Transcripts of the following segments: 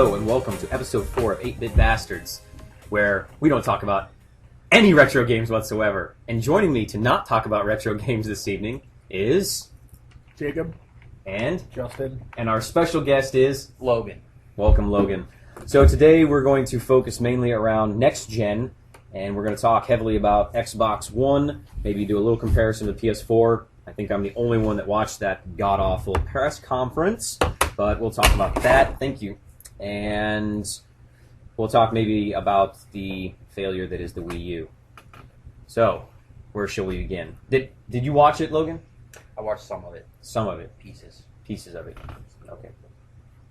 Hello and welcome to episode 4 of 8-Bit Bastards, where we don't talk about any retro games whatsoever. And joining me to not talk about retro games this evening is... Jacob. And? Justin. And our special guest is... Logan. Welcome, Logan. So today we're going to focus mainly around next gen, and we're going to talk heavily about Xbox One, maybe do a little comparison to PS4. I think I'm the only one that watched that god-awful press conference, but we'll talk about that. Thank you. And we'll talk maybe about the failure that is the Wii U. So, where shall we begin? Did you watch it, Logan? I watched some of it. Some of it. Pieces of it. Okay.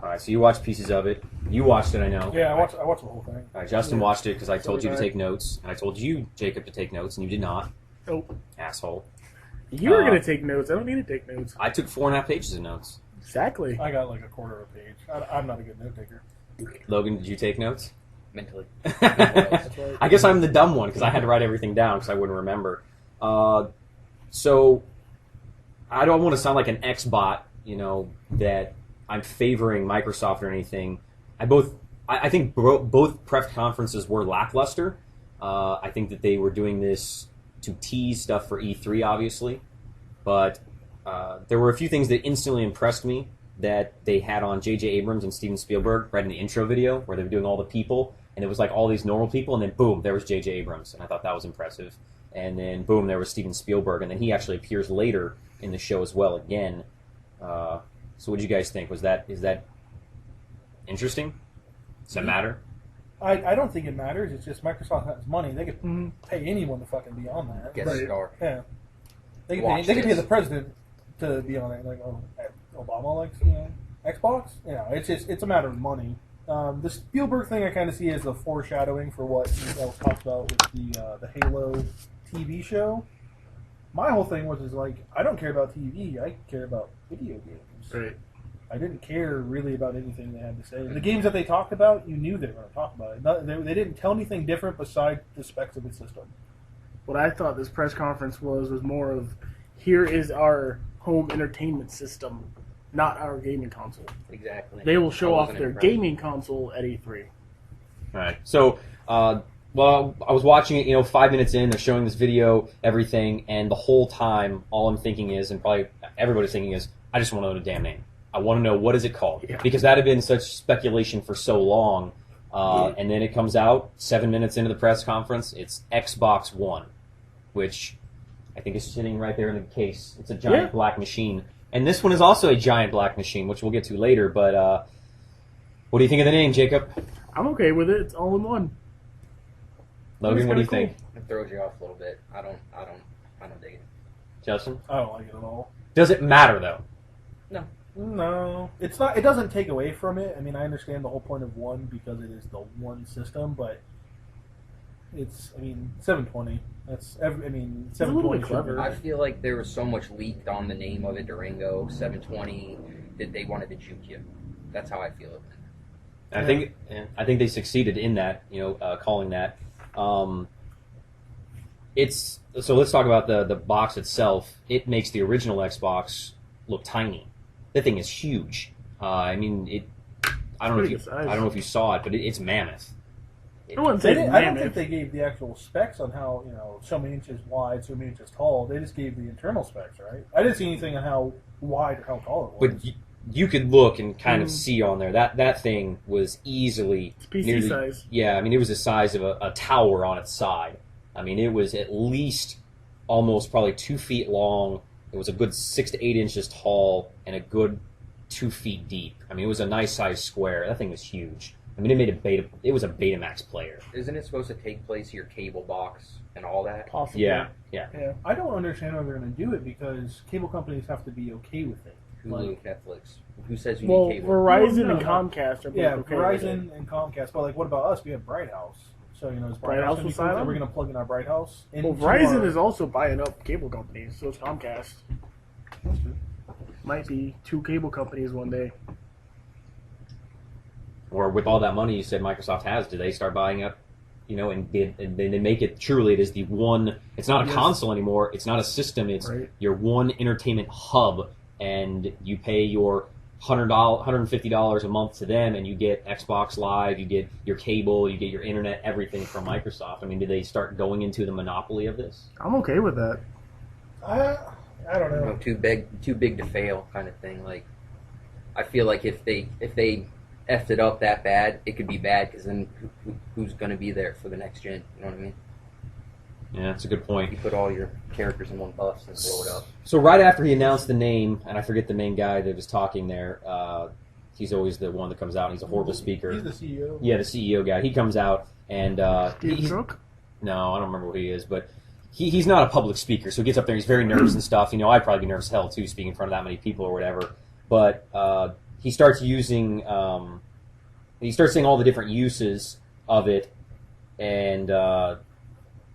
All right, so you watched pieces of it. You watched it, I know. Yeah, I watched the whole thing. All right, Justin watched it because I told you to did I. take notes, and I told you, Jacob, to take notes, and you did not. Nope. Asshole. You were going to take notes. I don't need to take notes. I took 4.5 pages of notes. Exactly. I got like a quarter of a page. I'm not a good note taker. Logan, did you take notes? mentally. That's right. I guess I'm the dumb one because I had to write everything down because I wouldn't remember. So I don't want to sound like an X-bot, that I'm favoring Microsoft or anything. I think both press conferences were lackluster. I think that they were doing this to tease stuff for E3, obviously. But there were a few things that instantly impressed me that they had on J.J. Abrams and Steven Spielberg right in the intro video where they were doing all the people, and it was like all these normal people, and then boom, there was J.J. Abrams, and I thought that was impressive. And then boom, there was Steven Spielberg, and then he actually appears later in the show as well again. So what did you guys think? Is that interesting? Does that matter? I don't think it matters. It's just Microsoft has money. They could pay anyone to fucking be on that. Guest Right. star. Yeah. They Watch could pay this. the president to be on it. Like, Obama likes, Xbox. Yeah, it's a matter of money. The Spielberg thing I kind of see as a foreshadowing for what was talked about with the Halo TV show. My whole thing was I don't care about TV. I care about video games. Right. I didn't care really about anything they had to say. The games that they talked about, you knew they were going to talk about it. They didn't tell anything different besides the specs of the system. What I thought this press conference was more of, here is our home entertainment system, not our gaming console. Exactly. They will show I off wasn't their impressed. gaming console at E3. All right. So, well, I was watching it, 5 minutes in, they're showing this video, everything, and the whole time, all I'm thinking is, and probably everybody's thinking is, I just want to know the damn name. I want to know, what is it called? Yeah. Because that had been such speculation for so long, and then it comes out 7 minutes into the press conference, it's Xbox One, which I think is sitting right there in the case. It's a giant black machine. And this one is also a giant black machine, which we'll get to later, but what do you think of the name, Jacob? I'm okay with it. It's all in one. Logan, what do you kinda think? It throws you off a little bit. I don't dig it. Justin? I don't like it at all. Does it matter, though? No, it's not. It doesn't take away from it. I mean, I understand the whole point of one because it is the one system, but it's. I mean, 720. That's. I mean, a little 720. bit clever. I feel like there was so much leaked on the name of it, Durango 720, that they wanted to juke you. That's how I feel it. I think they succeeded in that, calling that. It's so. Let's talk about the box itself. It makes the original Xbox look tiny. That thing is huge. I mean, I don't know if you saw it, but it's mammoth. I wouldn't They say didn't, I don't mammoth. think they gave the actual specs on how so many inches wide, so many inches tall. They just gave the internal specs, right? I didn't see anything on how wide or how tall it was. But you could look and kind of see on there that thing was easily It's PC nearly, size. Yeah, I mean, it was the size of a tower on its side. I mean, it was at least almost probably 2 feet long. It was a good 6 to 8 inches tall and a good 2 feet deep. I mean, it was a nice sized square. That thing was huge. I mean, it was a Betamax player. Isn't it supposed to take place your cable box and all that? Possibly. Yeah. Yeah, I don't understand how they're going to do it because cable companies have to be okay with it. Hulu, Netflix. Who says you Well, need cable? Verizon No, and Comcast are both Yeah, okay with it. Verizon and Comcast. But what about us? We have Bright House. So is Bright House will sign Are on? we going to plug in our Bright House? Well, Verizon is also buying up cable companies, so is Comcast. Might be 2 cable companies one day. Or with all that money you said Microsoft has, do they start buying up, and they make it truly, it is the one, it's not a console anymore, it's not a system, it's Right. your one entertainment hub, and you pay your $150 a month to them, and you get Xbox Live, you get your cable, you get your internet, everything from Microsoft. I mean, do they start going into the monopoly of this? I'm okay with that. I don't You know. know, too big to fail kind of thing. Like, I feel like if they effed it up that bad, it could be bad because then who's going to be there for the next gen? You know what I mean? Yeah, that's a good point. You put all your characters in one bus and blow it up. So right after he announced the name, and I forget the main guy that was talking there, he's always the one that comes out, and he's a horrible speaker. He's the CEO. Yeah, the CEO guy. He comes out, and Steve he's, Cook? no, I don't remember what he is, but he's not a public speaker, so he gets up there, he's very nervous and stuff. You know, I'd probably be nervous as hell, too, speaking in front of that many people or whatever. But he starts using, he starts saying all the different uses of it, and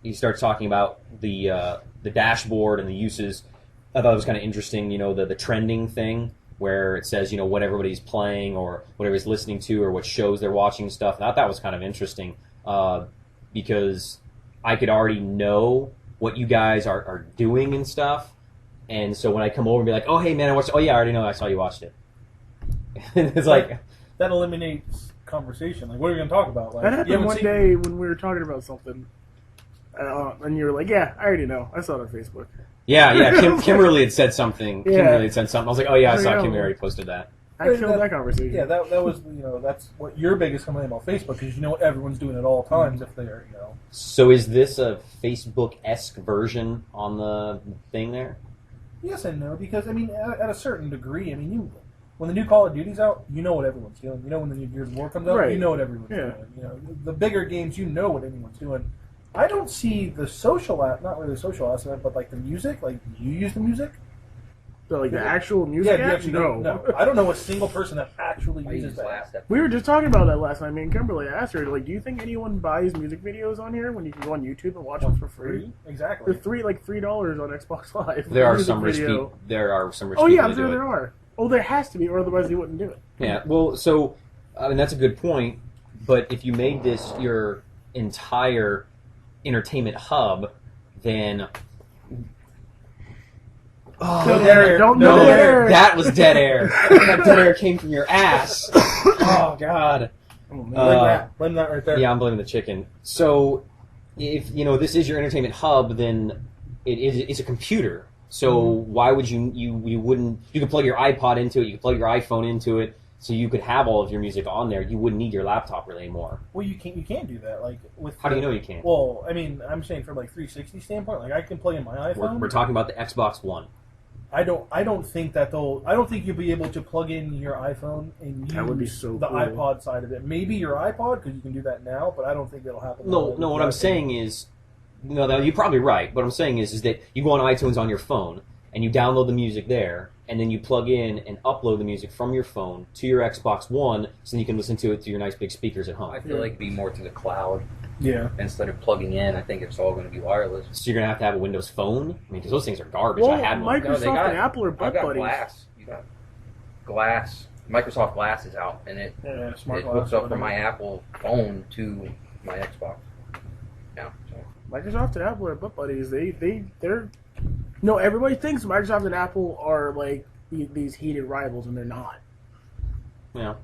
he starts talking about the dashboard and the uses. I thought it was kind of interesting, you know, the trending thing, where it says, you know, what everybody's playing or what everybody's listening to or what shows they're watching and stuff. And I thought that was kind of interesting because I could already know what you guys are doing and stuff. And so when I come over and be like, oh, hey, man, I watched, oh, yeah, I already know, I saw you watched it. It's like... That eliminates conversation. Like, what are we going to talk about? Like, That you happened haven't one seen- day when we were talking about something, and you were like, "Yeah, I already know. I saw it on Facebook." Yeah, Kimberly had said something. Yeah. Kimberly had said something. I was like, oh, yeah, I saw Yeah. Kimberly already posted that. I killed that conversation. Yeah, that was, you know, that's what your biggest complaint about Facebook is, you know, everyone's doing it at all times if they're, you know. So is this a Facebook-esque version on the thing there? Yes and no, because, I mean, at a certain degree, I mean, when the new Call of Duty's out, you know what everyone's doing. You know when the new Gears of War comes out, Right. you know what everyone's Yeah. doing. You know, the bigger games, you know what everyone's doing. I don't see the social, not really the social aspect, but like the music, like you use the music? So, like the actual Yeah, music you app? actually No. no. I don't know a single person that actually I uses used that. last episode. We were just talking about that last night. Me and Kimberly asked her, like, do you think anyone buys music videos on here when you can go on YouTube and watch them for free? Exactly. They're $3 on Xbox Live. There are Music some rich video. people. There are some rich Oh people yeah, I'm that sure do it. there are. Oh, there has to be, or otherwise they wouldn't do it. Yeah, well, so, I mean, that's a good point, but if you made this your entire entertainment hub, then... Oh, No, air. don't No no air. air. that was dead air. That dead air came from your ass. Oh, God. Oh, man. Blame that right there. Yeah, I'm blaming the chicken. So, if, you know, this is your entertainment hub, then it's a computer. So why would you wouldn't, you could plug your iPod into it, you could plug your iPhone into it, so you could have all of your music on there. You wouldn't need your laptop really anymore. Well, you can't do that. Like with How do you know you can't? Well, I mean, I'm saying from like 360 standpoint, like I can play in my iPhone. We're talking about the Xbox One. I don't think that I don't think you'll be able to plug in your iPhone and use That would be so the cool. iPod side of it. Maybe your iPod because you can do that now, but I don't think it'll happen. No, what I'm saying is, no, you're probably right. What I'm saying is that you go on iTunes on your phone and you download the music there, and then you plug in and upload the music from your phone to your Xbox One, so you can listen to it through your nice big speakers at home. I feel like it'd be more to the cloud Yeah. instead of plugging in. I think it's all going to be wireless. So you're gonna have a Windows Phone. I mean, because those things are garbage. Well, I had one. Microsoft and Apple are I've butt got buddies. Glass. You got Glass. Microsoft Glass is out, and it Smart hooks glass, up from my Apple phone to my Xbox. Yeah. So. Microsoft and Apple are butt buddies. They're no. Everybody thinks Microsoft and Apple are like these heated rivals, and they're not. Yeah.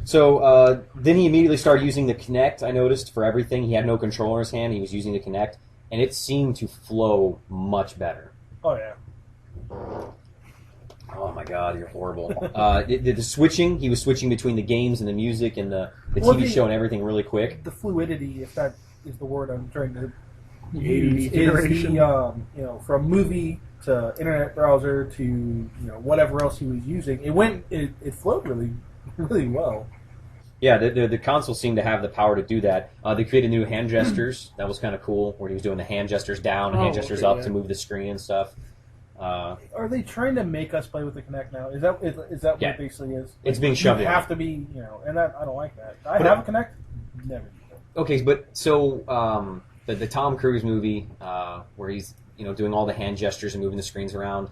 So then he immediately started using the Kinect, I noticed, for everything. He had no controller in his hand. He was using the Kinect, and it seemed to flow much better. Oh yeah. Oh my God, you're horrible. The switching, he was switching between the games and the music and the Well, TV show and everything really quick. The fluidity, if that is the word I'm trying to The use, ADD is generation. the from movie to internet browser to whatever else he was using. It flowed really really well. Yeah, the console seemed to have the power to do that. They created new hand gestures. That was kind of cool, where he was doing the hand gestures down and hand gestures up yeah. to move the screen and stuff. Are they trying to make us play with the Kinect now? Is that what Yeah. it basically is? It's being shoved You in. have to be, and I don't like that. I But have a Kinect. Never. Okay, but so the Tom Cruise movie where he's doing all the hand gestures and moving the screens around,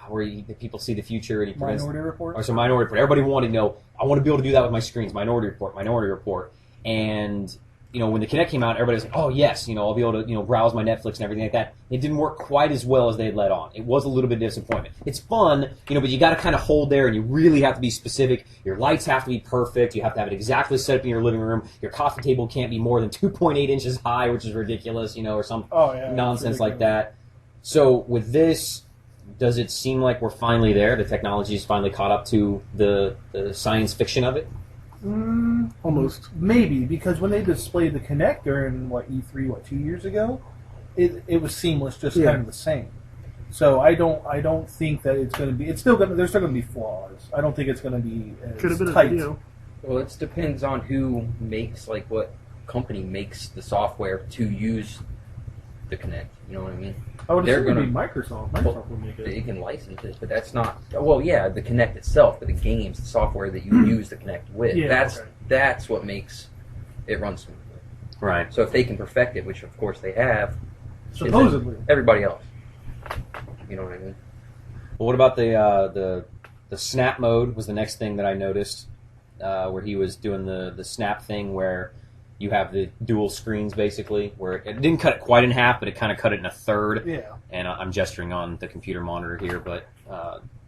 where the people see the future and he prevents. Minority Report. Or so Minority Report. Everybody wanted to know. I want to be able to do that with my screens. Minority Report. And when the Kinect came out, everybody was like, "Oh yes, I'll be able to browse my Netflix and everything like that." It didn't work quite as well as they had let on. It was a little bit of disappointment. It's fun, but you got to kind of hold there, and you really have to be specific. Your lights have to be perfect. You have to have it exactly set up in your living room. Your coffee table can't be more than 2.8 inches high, which is ridiculous, or some nonsense like that. So with this, does it seem like we're finally there? The technology is finally caught up to the science fiction of it? Almost. Maybe, because when they displayed the Kinect during E3 2 years ago, it was seamless, just kind of the same. So I don't think that it's going to be. There's still going to be flaws. I don't think it's going to be Could have been tight. a video. Well, it depends on who makes, what company makes the software to use the Kinect. You know what I mean? I would They're assume it'd be gonna- Microsoft. Microsoft would make it. They can license it, but that's not. Well, yeah, the Kinect itself, but the games, the software that you use the Kinect with, Yeah, that's what makes it run smoothly. Right. So if they can perfect it, which of course they have, Supposedly. everybody else. You know what I mean? Well, what about the snap mode? Was the next thing that I noticed, where he was doing the snap thing, where you have the dual screens basically, where it didn't cut it quite in half, but it kind of cut it in a third. Yeah. And I'm gesturing on the computer monitor here, but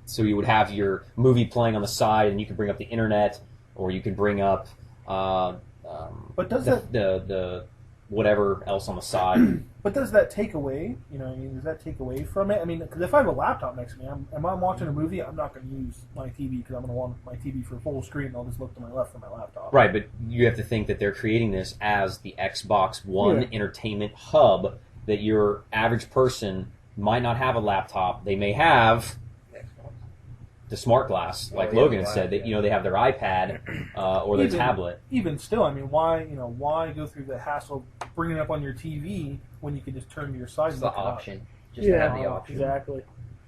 so you would have your movie playing on the side, and you could bring up the internet, or you could bring up But does the whatever else on the side. But does that take away? Does that take away from it? I mean, because if I have a laptop next to me, and I'm watching a movie, I'm not going to use my TV because I'm going to want my TV for full screen. I'll just look to my left for my laptop. Right, but you have to think that they're creating this as the Xbox One entertainment hub, that your average person might not have a laptop. They may have the smart glass, like Logan had said, that they have their iPad or their tablet. Even still, I mean, why go through the hassle of bringing it up on your TV when you can just turn to your side? It's and the look it up? option, just to have the option. Exactly.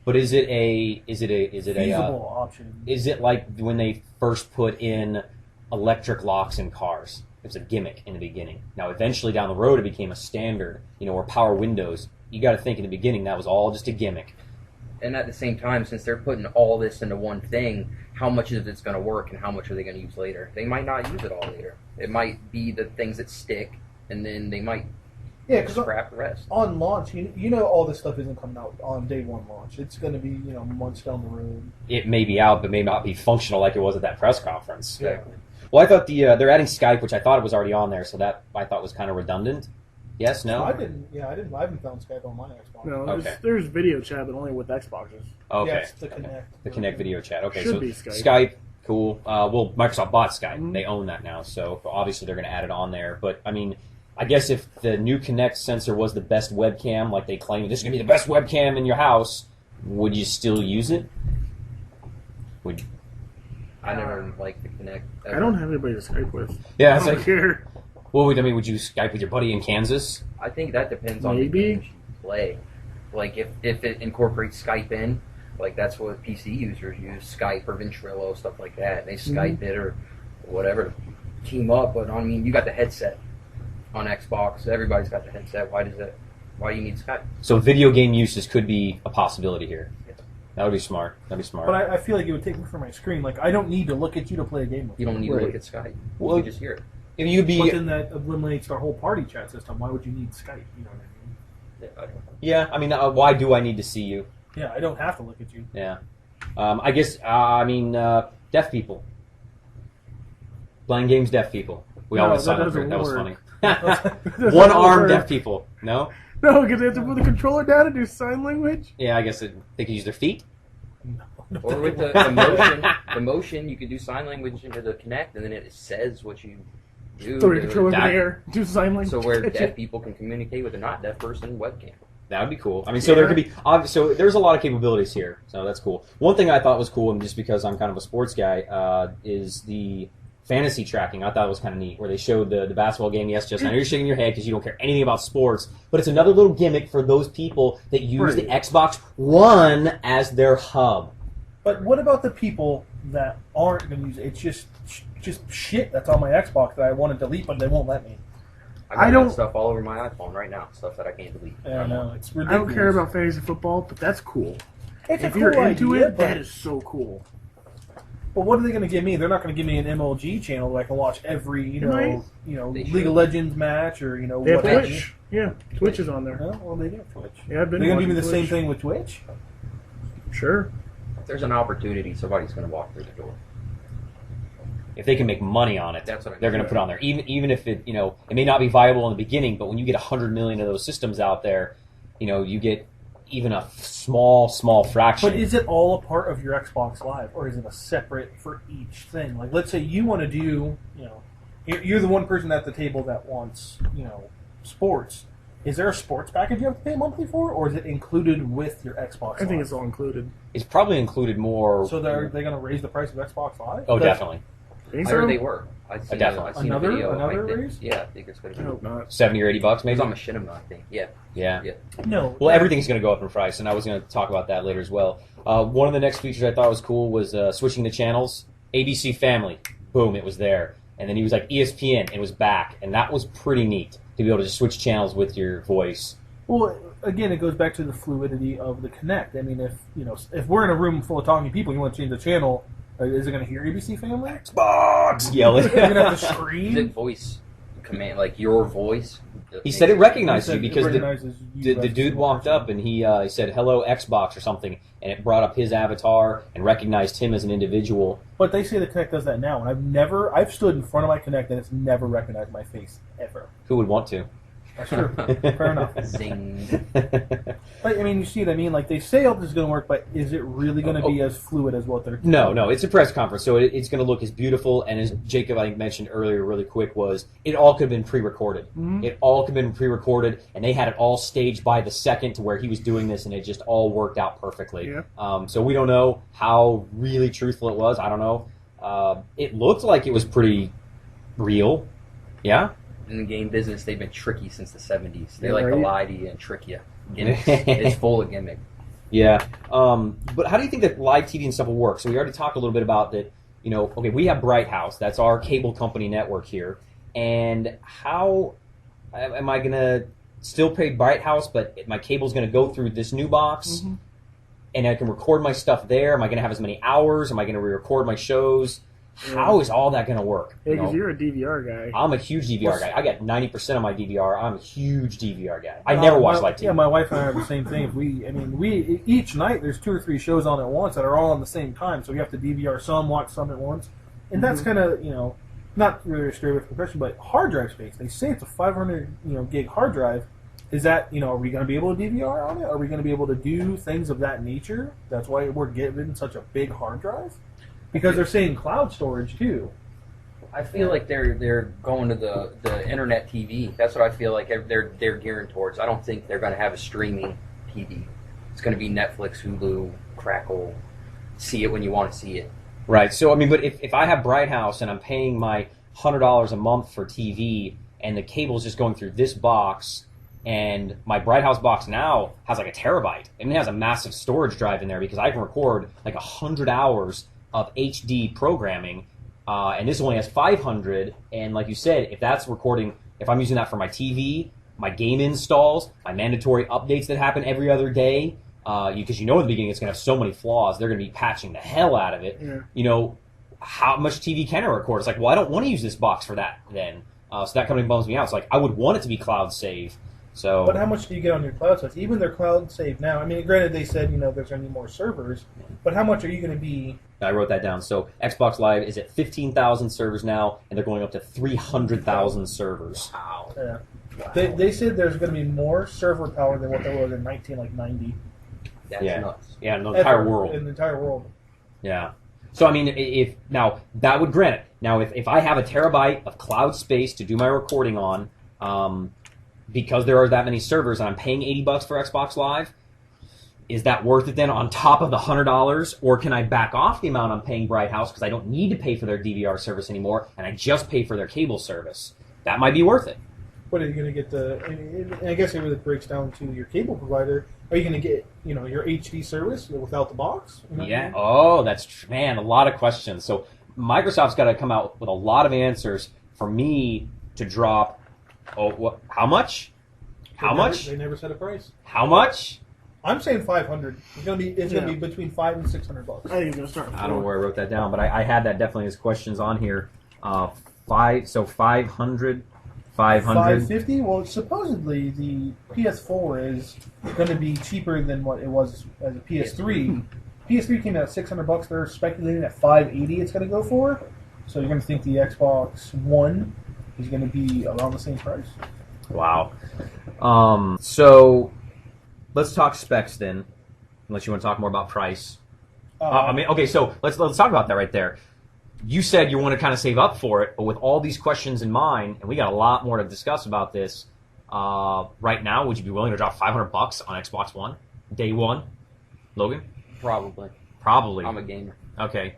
But is it a Feasible option. Is it like when they first put in electric locks in cars? It was a gimmick in the beginning. Now, eventually down the road, it became a standard. Or power windows. You got to think in the beginning that was all just a gimmick. And at the same time, since they're putting all this into one thing, how much of it's going to work and how much are they going to use later? They might not use it all later. It might be the things that stick, and then they might scrap the rest. On launch, all this stuff isn't coming out on day one launch. It's going to be months down the road. It may be out, but may not be functional like it was at that press conference. Exactly. Well, I thought they're adding Skype, which I thought it was already on there, so that I thought was kind of redundant. Yes, no? I haven't found Skype on my Xbox. No, there's video chat, but only with Xboxes. Okay. Yeah, it's the Kinect. The Kinect video chat. Okay, Should so be Skype. Skype, cool. Well, Microsoft bought Skype. Mhm. They own that now, so obviously they're going to add it on there. But, I mean, I guess if the new Kinect sensor was the best webcam, like they claim this is going to be the best webcam in your house, would you still use it? I never liked the Kinect. I don't have anybody to Skype with. Yeah, I it's don't like, care. well, would you Skype with your buddy in Kansas? I think that depends on Maybe. the games you play. Like if it incorporates Skype in, like that's what PC users use, Skype or Ventrilo, stuff like that. They Skype it or whatever, team up. But I mean, you got the headset on Xbox. Everybody's got the headset. Why do you need Skype? So video game uses could be a possibility here. Yeah. That would be smart. That'd be smart. But I feel like it would take me from my screen. Like, I don't need to look at you to play a game with You don't need to Right. look at Skype. Well, You can just hear it. if you'd be, But then that eliminates our whole party chat system. Why would you need Skype? You know what I mean? Yeah, I don't know. yeah, I mean, why do I need to see you? Yeah, I don't have to look at you. Yeah. I guess, deaf people. Playing games, deaf people. We No, always that saw doesn't that was work. funny. One arm work. deaf people. No? No, because they have to put the controller down and do sign language. Yeah, I guess they could use their feet. Or with the motion, you could do sign language into the Kinect, and then it says what you do. Throw your controller in that- the air, do sign language. So where catch deaf it. people can communicate with a not deaf person webcam. That would be cool. I mean, so there could be so there's a lot of capabilities here. So that's cool. One thing I thought was cool, and just because I'm kind of a sports guy, is the fantasy tracking. I thought it was kind of neat, where they showed the basketball game. Yes, Justin, I know you're shaking your head because you don't care anything about sports, but it's another little gimmick for those people that use the Xbox One as their hub. But what about the people that aren't going to use it? It's just shit that's on my Xbox that I want to delete, but they won't let me. I got don't- that stuff all over my iPhone right now. Stuff that I can't delete. I know, it's I ridiculous. don't care about fantasy football, but that's cool. It's If a you're cool into idea, it, but that is so cool. But what are they going to give me? They're not going to give me an MLG channel where I can watch every, Right. They League should. of Legends match or They have what have Twitch. Yeah, Twitch is on there. you. Well, they got Twitch. Yeah, I've been. They're going to give me watching the same Twitch. thing with Twitch. Sure. If there's an opportunity, somebody's going to walk through the door. If they can make money on it, That's what I they're mean. going to put on there. Even if it it may not be viable in the beginning, but when you get 100 million of those systems out there, you get even a small fraction. But is it all a part of your Xbox Live, or is it a separate for each thing? Like, let's say you want to do, you're the one person at the table that wants, sports. Is there a sports package you have to pay monthly for, or is it included with your Xbox Live? I think it's all included. It's probably included more. So they're going to raise the price of Xbox Live? Oh, That's- definitely. Think I heard so? they were. I've seen, Definitely. I've seen Another- a video. another I think, raise? Yeah, I think it's going I to be. hope not. $70 or $80, It's maybe. on Machinima, I think. Yeah. Yeah. Yeah. No. Well, everything's going to go up in price, and I was going to talk about that later as well. One of the next features I thought was cool was switching the channels. ABC Family, boom, it was there. And then he was like ESPN, and it was back. And that was pretty neat to be able to just switch channels with your voice. Well, again, it goes back to the fluidity of the Kinect. I mean, if we're in a room full of talking people, you want to change the channel, is it going to hear ABC Family? Xbox! Yelling. You're going to have to Is it scream? voice command, like your voice? He said it recognized He you said because it recognizes you the as dude the walked person. up and he said, hello, Xbox, or something. And it brought up his avatar and recognized him as an individual. But they say the Kinect does that now, and I've stood in front of my Kinect and it's never recognized my face, ever. Who would want to? That's true. Fair enough. Zing. But, I mean, you see what I mean? Like, they say all this is going to work, but is it really going to be as fluid as what they're No, it's a press conference, so it's going to look as beautiful. And as Jacob, I think, mentioned earlier really quick, was it all could have been pre-recorded. Mhm. It all could have been pre-recorded, and they had it all staged by the second to where he was doing this, and it just all worked out perfectly. Yeah. So we don't know how really truthful it was. I don't know. It looked like it was pretty real. Yeah? In the game business, they've been tricky since the 70s. They Yeah, like to right. lie to you and trick you. Gimmicks. It's full of gimmick. Yeah. But how do you think that live TV and stuff will work? So we already talked a little bit about that. Okay, we have Bright House. That's our cable company network here. And how am I going to still pay Bright House, but my cable's going to go through this new box? Mhm. And I can record my stuff there? Am I going to have as many hours? Am I going to re-record my shows? Yeah. How is all that going to work? Yeah, because you're a DVR guy. I'm a huge DVR guy. I got 90% of my DVR. I'm a huge DVR guy. I never watch live TV. Yeah, my wife and I are the same thing. We each night there's 2 or 3 shows on at once that are all on the same time, so we have to DVR some, watch some at once, and that's kind of not really straight with compression, but hard drive space. They say it's a 500 gig hard drive. Is that are we going to be able to DVR on it? Are we going to be able to do things of that nature? That's why we're given such a big hard drive, because they're saying cloud storage too. I feel like they're going to the internet TV. That's what I feel like they're gearing towards. I don't think they're going to have a streaming TV. It's going to be Netflix, Hulu, Crackle. See it when you want to see it. Right. So, but if I have Bright House and I'm paying my $100 a month for TV and the cable's just going through this box, and my Bright House box now has like a terabyte, and it has a massive storage drive in there because I can record like 100 hours of HD programming, and this only has 500, and like you said, if that's recording, if I'm using that for my TV, my game installs, my mandatory updates that happen every other day, because in the beginning it's going to have so many flaws, they're going to be patching the hell out of it. Yeah. How much TV can I record? It's like, well, I don't want to use this box for that then. So that kind of bums me out. It's like, I would want it to be cloud save. So, But how much do you get on your cloud sites? Even their cloud save now. I mean, granted, they said there's going to be more servers, but how much are you going to be? I wrote that down. So Xbox Live is at 15,000 servers now, and they're going up to 300,000 servers. Wow. Wow. They said there's going to be more server power than what there was in 1990. That's Yeah. nuts. Yeah, in the entire Ever, world. In the entire world. Yeah. So, if now, that would grant it. Now, if I have a terabyte of cloud space to do my recording on, because there are that many servers and I'm paying $80 for Xbox Live, is that worth it then on top of the $100? Or can I back off the amount I'm paying Bright House because I don't need to pay for their DVR service anymore and I just pay for their cable service? That might be worth it. What are you going to get and I guess it really breaks down to your cable provider. Are you going to get, your HD service without the box? Yeah. Oh, man, a lot of questions. So Microsoft's got to come out with a lot of answers for me to drop. Oh, how much? How much? They never set a price. How much? I'm saying 500. It's gonna be Yeah. between $500 and $600. I think it's gonna start. At I don't know 4. where I wrote that down, but I had that definitely as questions on here. 500, 500. $550. Well, supposedly the PS4 is going to be cheaper than what it was as a PS3. PS3 came out at $600. They're speculating at $580. It's going to go for. So you're going to think the Xbox One is going to be around the same price. Wow. So let's talk specs then, unless you want to talk more about price. Okay, so let's talk about that right there. You said you want to kind of save up for it, but with all these questions in mind, and we got a lot more to discuss about this, right now, would you be willing to drop $500 on Xbox One, day one? Logan? Probably. Probably. I'm a gamer. Okay.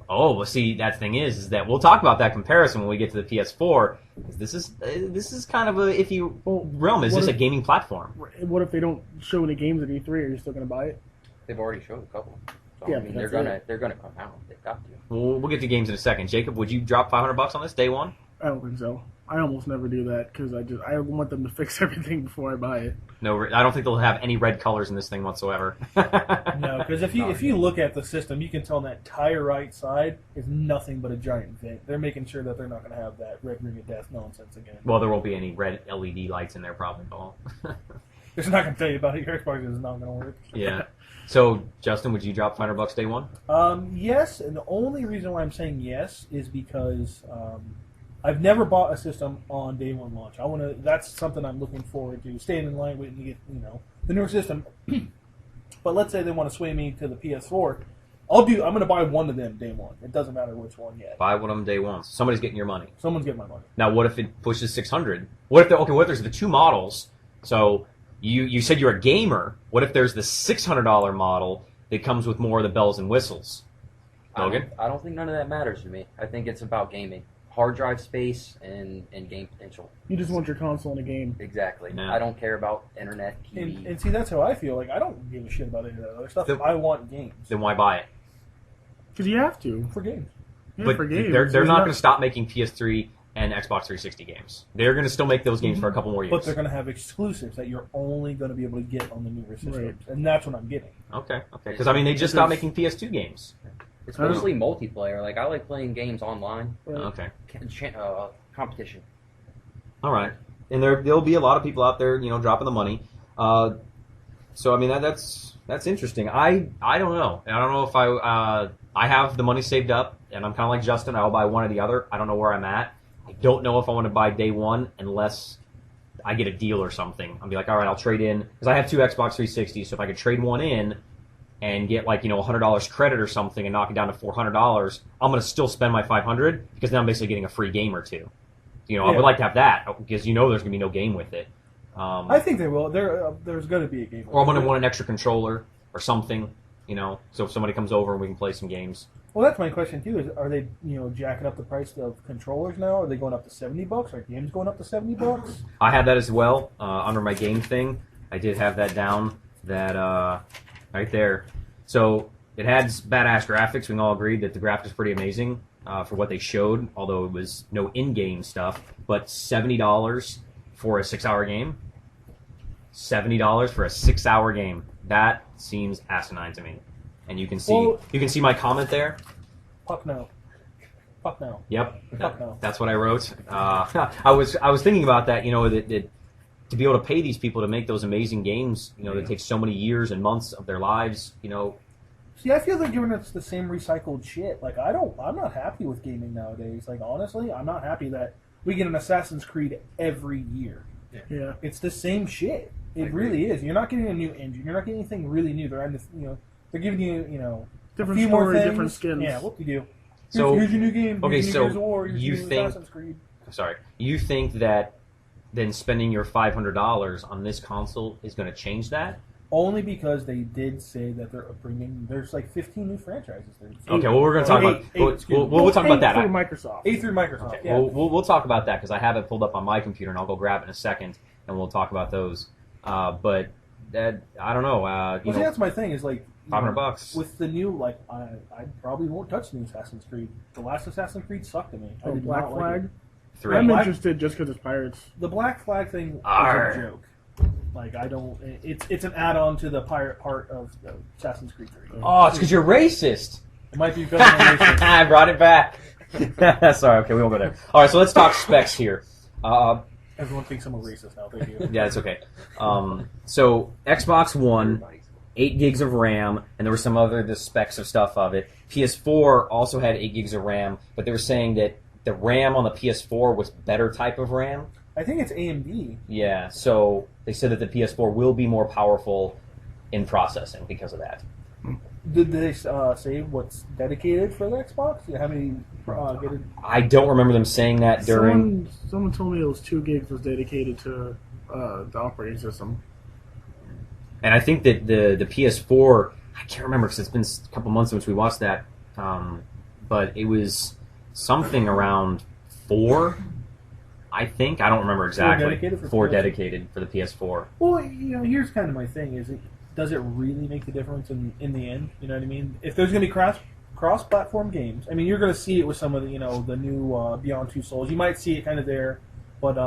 Oh, well, see, that thing is that we'll talk about that comparison when we get to the PS4. This is kind of a iffy realm. Is what this a if- gaming platform? What if they don't show any games at E3? Are you still gonna buy it? They've already showed a couple. So, Yeah, I mean, that's they're gonna come out. They've got to. We'll get to games in a second. Jacob, would you drop $500 on this day one? I don't think so. I almost never do that because I want them to fix everything before I buy it. No, I don't think they'll have any red colors in this thing whatsoever. No, because if you look at the system, you can tell that entire right side is nothing but a giant vent. They're making sure that they're not going to have that red ring of death nonsense again. Well, there won't be any red LED lights in there probably at all. They're just not going to tell you about it. Your Xbox is not going to work. Yeah. So, Justin, would you drop $500 day one? Yes, and the only reason why I'm saying yes is because I've never bought a system on day one launch. That's something I'm looking forward to. Staying in line waiting to get the newer system. But let's say they want to sway me to the PS4. I'm going to buy one of them day one. It doesn't matter which one yet. Buy one of them day one. So somebody's getting your money. Someone's getting my money. Now, what if it pushes 600? What if there's the two models? So you said you're a gamer. What if there's the $600 model that comes with more of the bells and whistles? Logan? I don't think none of that matters to me. I think it's about gaming. Hard drive space and game potential. You just want your console in a game. Exactly. Yeah. I don't care about internet, TV. And see, that's how I feel. Like, I don't give a shit about any of that other stuff. The- I want games. Then why buy it? Because you have to. For games. Yeah, But for games. they're There's not going to stop making PS3 and Xbox 360 games. They're going to still make those games for a couple more years. But they're going to have exclusives that you're only going to be able to get on the newer systems. Right. And that's what I'm getting. Okay. Because, I mean, they just stopped making PS2 games. It's I don't mostly multiplayer. Like, I like playing games online. Right. Okay. Competition. All right. And there'll be a lot of people out there, dropping the money. So, I mean, that's interesting. I don't know. I don't know if I have the money saved up, and I'm kind of like Justin. I'll buy one or the other. I don't know where I'm at. I don't know if I want to buy day one unless I get a deal or something. I'll be like, all right, I'll trade in. Because I have two Xbox 360s, so if I could trade one in and get $100 credit or something and knock it down to $400, I'm going to still spend my $500 because now I'm basically getting a free game or two. I would like to have that because there's going to be no game with it. I think they will. There's going to be a game. Or I'm going to want an extra controller or something, so if somebody comes over and we can play some games. Well, that's my question too. Is are they jacking up the price of controllers now? Are they going up to $70? Are games going up to $70? I had that as well under my game thing. I did have that down, that right there. So it had badass graphics. We can all agree that the graphics is pretty amazing for what they showed, although it was no in-game stuff. But $70 for a 6-hour game? $70 for a 6-hour game. That seems asinine to me. And you can see my comment there. Fuck no. Fuck no. Yep, Fuck no. that's what I wrote. I was thinking about that. That to be able to pay these people to make those amazing games, that take so many years and months of their lives. See, I feel they're giving us the same recycled shit. Like, I'm not happy with gaming nowadays. Like, honestly, I'm not happy that we get an Assassin's Creed every year. Yeah. It's the same shit. It really is. You're not getting a new engine. You're not getting anything really new. They're they're giving you, Different a few more story, things. different skins. Yeah, what do you do? So- Here's your new game. okay, Here's your so new Gears of War. Here's you your new think- Assassin's Creed. Sorry, you think that then spending your $500 on this console is going to change that? Only because they did say that they're bringing. There's like 15 new franchises. Okay, well we're going to talk about we'll talk about that. Through Microsoft. 8 through Microsoft. Okay, Yeah. we'll talk about that because I have it pulled up on my computer and I'll go grab it in a second and we'll talk about those. But that I don't know. Well, see, that's my thing. Is like $500 with the new. Like, I probably won't touch the new Assassin's Creed. The last Assassin's Creed sucked to me. I Oh, did Black not like Flag. it. 3. I'm Black- interested just because it's pirates. The Black Flag thing Arr. was a joke. Like I don't. It's an add-on to the pirate part of Assassin's Creed 3. Oh, it's because you're racist. It might be better than racist. I brought it back. Sorry, okay, we won't go there. All right, so let's talk specs here. Everyone thinks I'm a racist now. Thank you. Yeah, it's okay. So Xbox One, 8 gigs of RAM, and there were some other the specs of stuff of it. PS4 also had 8 gigs of RAM, but they were saying that the RAM on the PS4 was better type of RAM. I think it's AMD. Yeah, so they said that the PS4 will be more powerful in processing because of that. Did they say what's dedicated for the Xbox? How many get it? I don't remember them saying that during. Someone told me it was 2 gigs was dedicated to the operating system. And I think that the PS4, I can't remember because it's been a couple months since we watched that, but it was something around 4, I think. I don't remember exactly. Dedicated for 4 PS4? dedicated for the PS4. Well, here's kind of my thing: does it really make the difference in the end? You know what I mean? If there's going to be cross-platform games, I mean, you're going to see it with some of the the new Beyond Two Souls. You might see it kind of there, but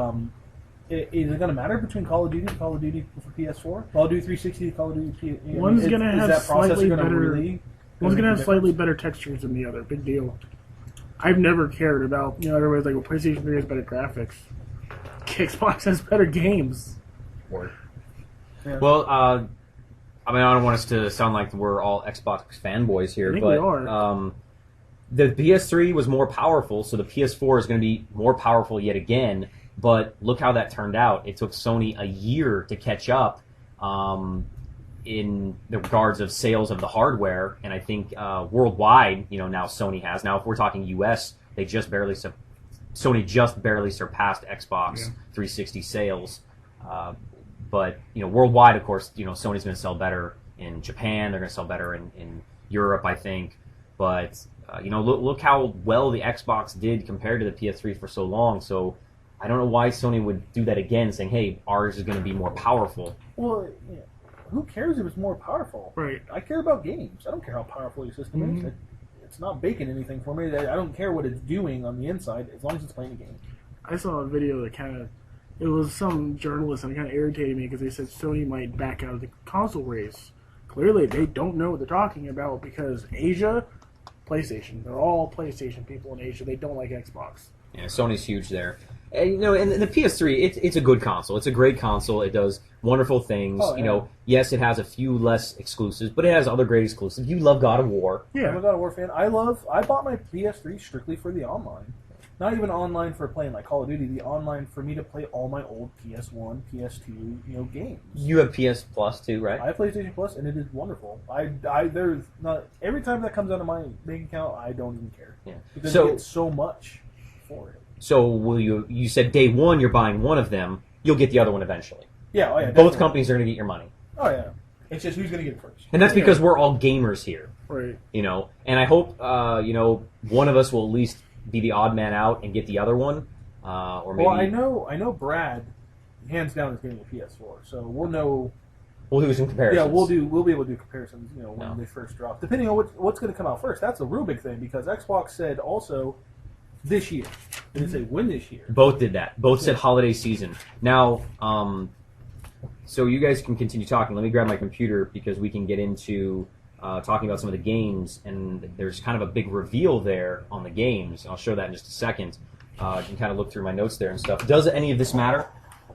is it going to matter between Call of Duty and Call of Duty for PS4? Call of Duty 360, Call of Duty. One's going to have slightly better. One's going to have difference? slightly better textures than the other. Big deal. I've never cared about everybody's like, well, PlayStation 3 has better graphics. Xbox has better games. Word. Yeah. Well, I mean, I don't want us to sound like we're all Xbox fanboys here, I think but we are. the PS3 was more powerful, so the PS4 is going to be more powerful yet again. But look how that turned out. It took Sony a year to catch up in the regards of sales of the hardware, and I think worldwide, now Sony has. Now, if we're talking U.S., Sony just barely surpassed Xbox 360 sales. But worldwide, of course, Sony's going to sell better in Japan. They're going to sell better in Europe, I think. But look how well the Xbox did compared to the PS3 for so long. So I don't know why Sony would do that again, saying, "Hey, ours is going to be more powerful." Well, who cares if it's more powerful? Right. I care about games. I don't care how powerful your system is. It's not baking anything for me. I don't care what it's doing on the inside as long as it's playing a game. I saw a video that it was some journalist, and it kind of irritated me because they said Sony might back out of the console race. Clearly, they don't know what they're talking about because Asia, PlayStation. They're all PlayStation people in Asia. They don't like Xbox. Yeah, Sony's huge there. And, and the PS3, it's a good console. It's a great console. It does wonderful things. Oh, yeah. Yes, it has a few less exclusives, but it has other great exclusives. You love God of War. I'm a God of War fan. I bought my PS3 strictly for the online. Not even online for playing like Call of Duty. The online for me to play all my old PS1, PS2, games. You have PS Plus too, right? I have PlayStation Plus, and it is wonderful. There's not every time that comes out of my bank account, I don't even care. Yeah. Because you get so much for it. So will you said day one you're buying one of them, you'll get the other one eventually. Yeah, Both definitely. companies are going to get your money. Oh yeah, it's just who's going to get it first. And that's because we're all gamers here. Right. And I hope one of us will at least be the odd man out and get the other one. Or maybe Well, I know Brad hands down is getting a PS4, so we'll know. we'll do some comparisons. Yeah, we'll be able to do comparisons, when they first drop. Depending on what's going to come out first. That's a real big thing because Xbox said also this year. They didn't say when this year. Both did that. Both said holiday season. Now, so you guys can continue talking. Let me grab my computer because we can get into talking about some of the games, and there's kind of a big reveal there on the games. I'll show that in just a second. You can kind of look through my notes there and stuff. Does any of this matter?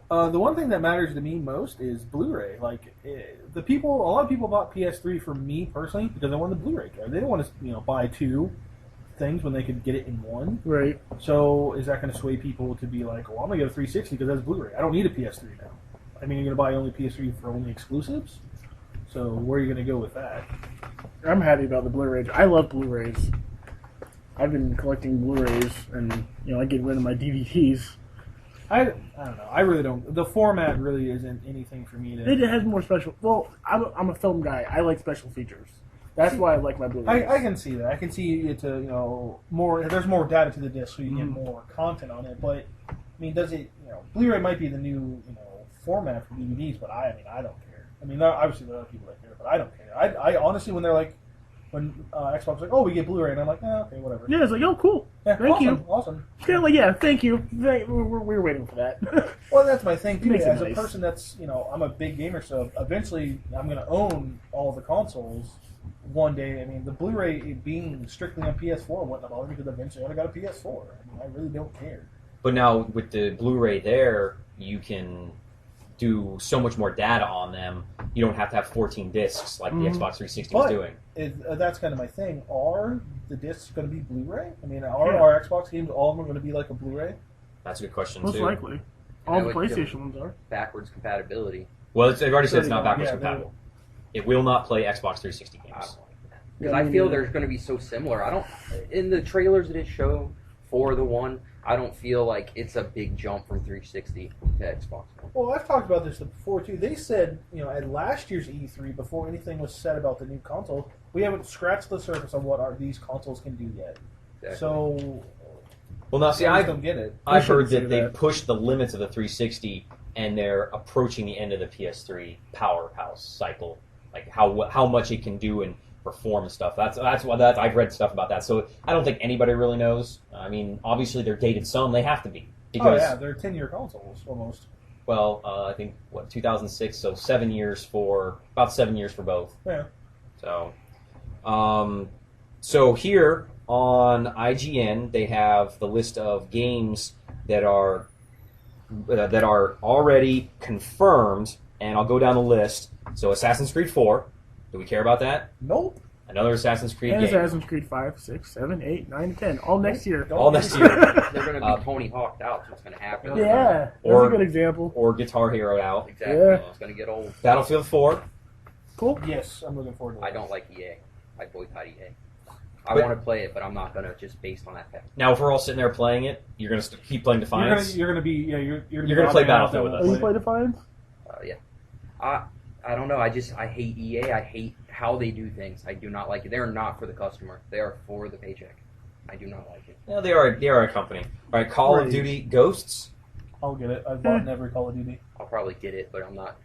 The one thing that matters to me most is Blu-ray. Like a lot of people bought PS3 for me personally because they wanted the Blu-ray card. They didn't want to buy two things when they could get it in one. Right. So is that going to sway people to be like, well, I'm going to get a 360 because that's Blu-ray. I don't need a PS3 now. I mean, you're going to buy only PS3 for only exclusives? So where are you going to go with that? I'm happy about the Blu-rays. I love Blu-rays. I've been collecting Blu-rays, and I get rid of my DVDs. I don't know. I really don't. The format really isn't anything for me to. It has more special. Well, I'm a film guy. I like special features. That's why I like my Blu-rays. I can see that. I can see it to more. There's more data to the disc, so you get more content on it. But I mean, does it? Blu-ray might be the new format for DVDs, but I don't care. I mean, obviously there are other people that care, but I don't care. I honestly, when when Xbox was like, "Oh, we get Blu-ray," and I'm like, okay, whatever. Yeah, it's like, oh, cool. Yeah, Thank awesome, you. Awesome. It's kind of like, yeah, thank you. We're waiting for that. Well, that's my thing too. Makes it As a nice. person that's, I'm a big gamer, so eventually I'm going to own all the consoles one day. I mean, the Blu-ray being strictly on PS4 wouldn't bother me because eventually I got a PS4. I mean, I really don't care. But now with the Blu-ray there, you can do so much more data on them. You don't have to have 14 discs like the Xbox 360 was But doing. That's kind of my thing. Are the discs going to be Blu-ray? I mean, are Yeah. our Xbox games all of them going to be like a Blu-ray? That's a good question Most too. likely. All the I would PlayStation ones are. backwards compatibility. Well, they've already said it's not Yeah, backwards compatible. It will not play Xbox 360 games. Because Yeah, I me feel neither. there's going to be so similar. I don't in the trailers that it showed for the one. I don't feel like it's a big jump from 360 to Xbox One. Well, I've talked about this before too. They said, at last year's E3, before anything was said about the new console, we haven't scratched the surface on what these consoles can do yet. Exactly. So, Well, now see, I I've don't get it. I've shouldn't heard say that they've that. pushed the limits of the 360 and they're approaching the end of the PS3 powerhouse cycle, like how much it can do and perform and stuff. That's I've read stuff about that. So I don't think anybody really knows. I mean, obviously they're dated some. They have to be because they're 10-year consoles almost. well, I think 2006, so about 7 years for both. Yeah. So, so here on IGN, they have the list of games that are already confirmed, and I'll go down the list. So, Assassin's Creed 4. Do we care about that? Nope. Another Assassin's Creed And game. Assassin's Creed 5, 6, 7, 8, 9, 10. All next year. All next year. They're going to be Tony Hawked out, so what's going to happen? Yeah, that's Or- a good example. Or Guitar Hero out. Exactly. Yeah. It's going to get old. Battlefield 4. Cool. Yes, I'm looking forward to it. I don't like EA. I boycott EA. I But- want to play it, but I'm not going to just based on that fact. Now, if we're all sitting there playing it, you're going to keep playing Defiance. You're gonna be you're You're gonna play Battlefield with us. Oh, you play Defiance? Yeah. I don't know. I hate EA. I hate how they do things. I do not like it. They're not for the customer. They are for the paycheck. I do not like it. Yeah, they are a company. All right, Call of Right. Duty Ghosts. I'll get it. I've bought in every Call of Duty. I'll probably get it, but I'm not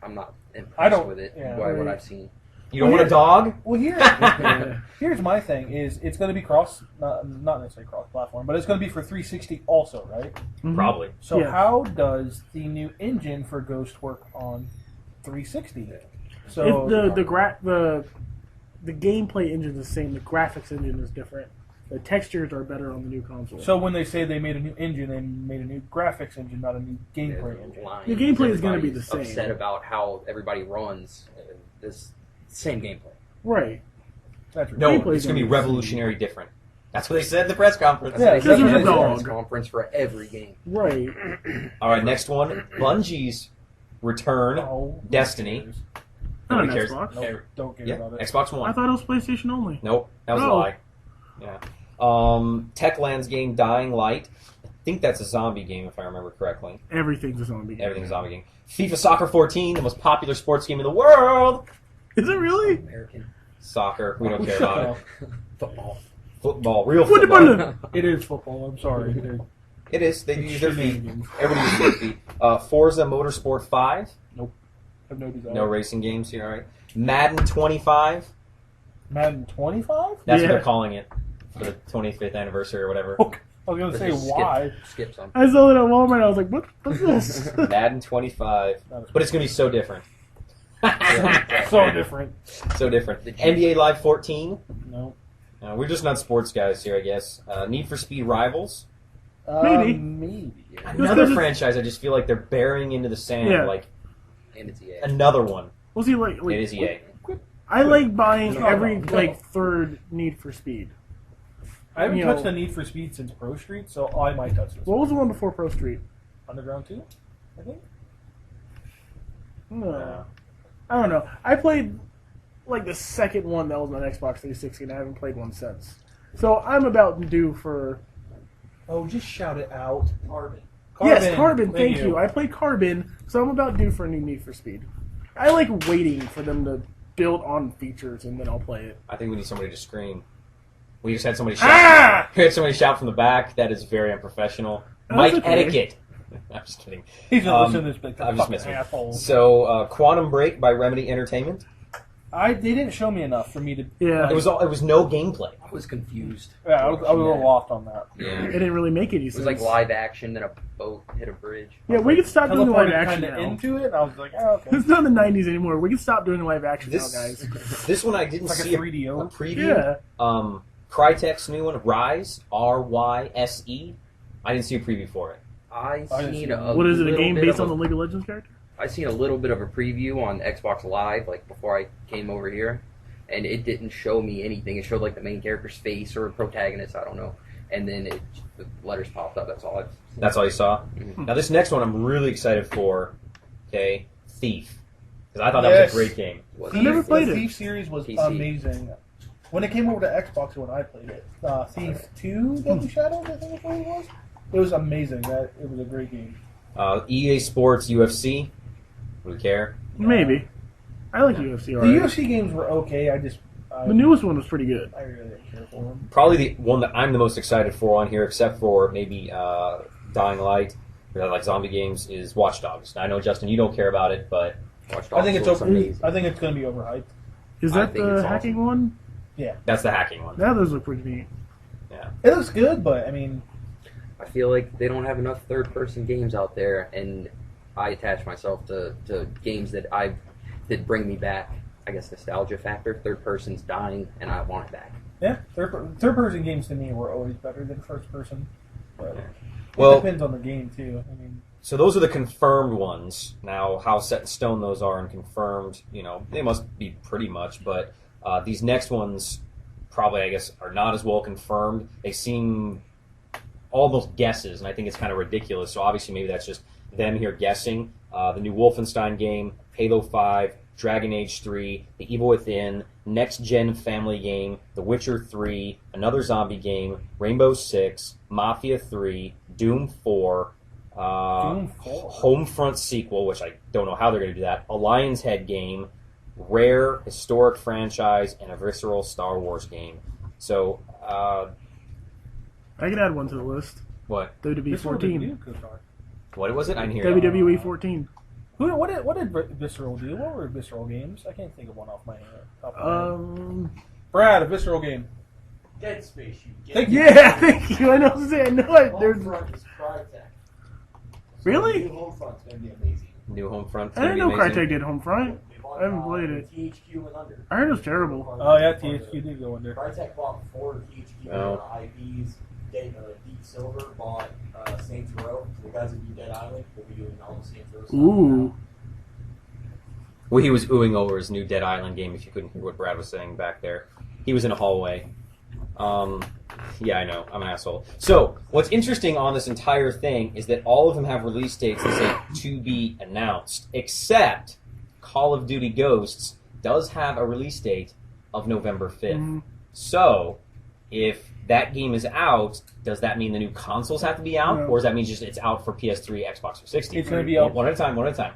impressed I don't- with it yeah. by what Right. I've seen. You don't want a dog? Well, Yeah. here's my thing: is it's going to be not necessarily cross-platform, but it's going to be for 360 also, right? Mhm. Probably. So Yeah. how does the new engine for Ghost work on 360? So If the gameplay engine is the same, the graphics engine is different. The textures are better on the new console. So when they say they made a new engine, they made a new graphics engine, not a new gameplay There's engine. lines. The gameplay is gonna be the Everybody's same. Upset about how everybody runs this same gameplay. right. That's right. No, Gameplay's it's going to be gonna be- revolutionary different. That's what they said at the press conference. Yeah, That's what they because said he's a in the press dog. conference for every game. Right. All right, next one. Bungie's return. Oh, Destiny. Not on Nobody cares. Xbox. Nope, don't care Yeah, about it. Xbox I One. thought it was PlayStation only. Nope, that was a Oh. lie. Yeah. Techland's game Dying Light. I think that's a zombie game if I remember correctly. Everything's a zombie game. Everything's a zombie game. FIFA Soccer 14, the most popular sports game in the world. Is it really? American Soccer, we don't care about it. football. Football, real Football. football. It is football. I'm sorry. It is. They use their feet. Shenanigans. Everybody uses their feet. Forza Motorsport 5. Have no desire. No racing games here, all right. Madden 25. Madden 25? That's Yeah. what they're calling it for the 25th anniversary or whatever. Okay. I was going to say Just why. Skip something. I saw it at Walmart. I was like, what's this? Madden 25. But it's going to be so different. So different. So different. The NBA Live 14. No. We're just not sports guys here, I guess. Need for Speed Rivals. Maybe. Maybe. Another 'cause franchise I just feel like they're burying into the sand. Yeah. Like And it's EA. another one. Was he like? It is EA. I like buying No, every no. like third Need for Speed. I haven't You touched know- the Need for Speed since Pro Street, so I might touch this. What was the one before Pro Street? Underground 2, I think? I don't know. I played like the second one that was on Xbox 360, and I haven't played one since. So I'm about due for. Oh, just shout it out. Carbon. Yes, Carbon. Thank you. I played Carbon, so I'm about due for a new Need for Speed. I like waiting for them to build on features, and then I'll play it. I think we need somebody to scream. We just had somebody shout. Ah! We had somebody shout from the back. That is very unprofessional. That's Mike okay. etiquette. I'm just kidding. He's not listening to this big I'm just fucking messing with you. asshole. So, Quantum Break by Remedy Entertainment. They didn't show me enough for me to. Yeah. It was no gameplay. I was confused. Yeah, I was a little lost on that. Yeah. It didn't really make any It sense. was like live action, then a boat hit a bridge. Yeah, we can stop doing live Teleported action kinda now. into it, and I was like, oh, okay. It's not the 90s anymore. We can stop doing live action This now, guys. this one I didn't It's like see a 3DO. preview. Yeah. Crytek's new one, Rise, RYSE. I didn't see a preview for it. I didn't seen see a What is it, a little game bit based of on the League of Legends character? I seen a little bit of a preview on Xbox Live, like before I came over here, and it didn't show me anything. It showed like the main character's face or a protagonist, I don't know, and then the letters popped up. That's all I've seen. That's all you saw? Mhm. Now, this next one I'm really excited for, okay? Thief. Because I thought that Yes. was a great game. Was I never it? played the it. Thief series was PC. amazing. When it came over to Xbox, when I played it, Thief 2 Deadly Shadows, I think is what it was. It was amazing. It was a great game. EA Sports UFC. Would we care? Maybe. I like UFC The already. UFC games were okay. The newest one was pretty good. I really didn't care for them. Probably the one that I'm the most excited for on here, except for maybe Dying Light, because I like zombie games, is Watch Dogs. Now, I know, Justin, you don't care about it, but Watch Dogs I think it's looks over. amazing. I think it's going to be overhyped. Is I that think the it's hacking one? that's the hacking one. That does look pretty neat. It looks good, but I mean, I feel like they don't have enough third-person games out there, and I attach myself to games that bring me back. I guess nostalgia factor. Third person's dying, and I want it back. yeah, third person games to me were always better than first person. But Well- it depends on the game too. I mean, So those are the confirmed ones. Now, how set in stone those are and confirmed, they must be pretty much. But these next ones probably, I guess, are not as well confirmed. They seem almost guesses, and I think it's kind of ridiculous. So obviously maybe that's just them here guessing. The new Wolfenstein game, Halo 5, Dragon Age 3, The Evil Within, Next Gen Family Game, The Witcher 3, another zombie game, Rainbow Six, Mafia 3, Doom 4, Doom 4? Homefront sequel, which I don't know how they're going to do that, a Lion's Head game, Rare historic franchise, and a visceral Star Wars game. So, I can add one to the list. what? WWE Visceral 14. did do Kotar. What was it? I didn't hear. WWE 14. What did Visceral do? What were Visceral games? I can't think of one off my head. Brad, a Visceral game. Dead Space, you get Thank you. Yeah, thank you. I know. I know it. There's Homefront is Crytek. Really? New Homefront's going to be amazing. New Homefront. I didn't know amazing. Crytek did Homefront. They bought, I haven't played it. THQ and under. I heard it was terrible. Oh yeah, THQ did go under. Crytek bought 4 THQ Oh. IPs. Deep Silver bought Saints Row. So the guys that do Dead Island will be doing all the Saints Row stuff. Ooh. Well, he was oohing over his new Dead Island game, if you couldn't hear what Brad was saying back there. He was in a hallway. Yeah, I know. I'm an asshole. So, what's interesting on this entire thing is that all of them have release dates that say to be announced, except Call of Duty Ghosts does have a release date of November 5th. Mhm. So, if that game is out, does that mean the new consoles have to be out? No. Or does that mean just it's out for PS3, Xbox 360? It's going to be out. One at a time, one at a time.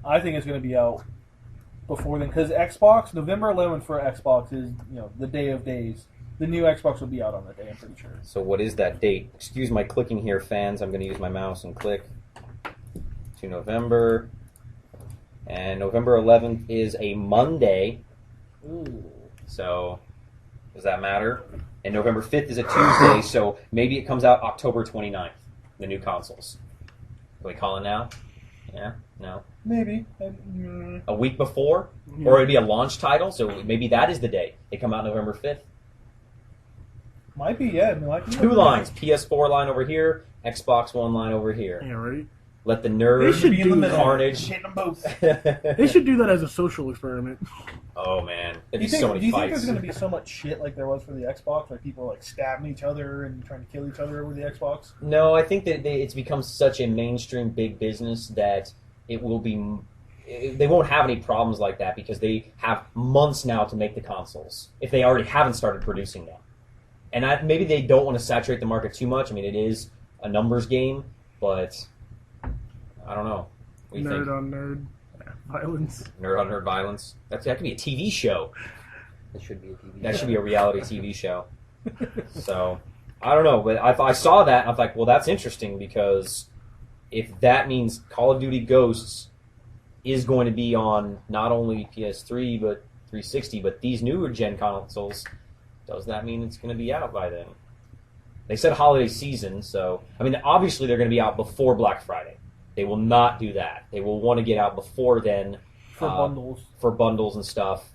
I think it's going to be out before then, because Xbox November 11th for Xbox is the day of days. The new Xbox will be out on that day. I'm pretty sure. So what is that date? Excuse my clicking here, fans. I'm going to use my mouse and click to November. And November 11th is a Monday. Ooh. So does that matter? And November 5th is a Tuesday, so maybe it comes out October 29th, the new consoles. Can we call it now? Yeah? No? Maybe. A week before? Yeah. Or it'd be a launch title, so maybe that is the day. They come out November 5th. Might be, yeah. Might be. Two lines. PS4 line over here, Xbox One line over here. Yeah, right. Let the They nerds should Be in the do middle. Carnage. Hitting them both. They should do that as a social experiment. Oh man, Do there'd you be think, so do many you think fights. there's going to be so much shit like there was for the Xbox, like people like stabbing each other and trying to kill each other over the Xbox? No, I think that it's become such a mainstream big business that it will be. They won't have any problems like that because they have months now to make the consoles if they already haven't started producing them. And maybe they don't want to saturate the market too much. I mean, it is a numbers game, but I don't know. What do you Nerd think? on nerd violence. Nerd on nerd violence. That could be a TV show. It should be a TV. That should be a reality TV show. So, I don't know, but I saw that and I was like, well, that's interesting because if that means Call of Duty Ghosts is going to be on not only PS3 but 360, but these newer gen consoles, does that mean it's going to be out by then? They said holiday season, so I mean, obviously they're going to be out before Black Friday. They will not do that. They will want to get out before then for bundles and stuff.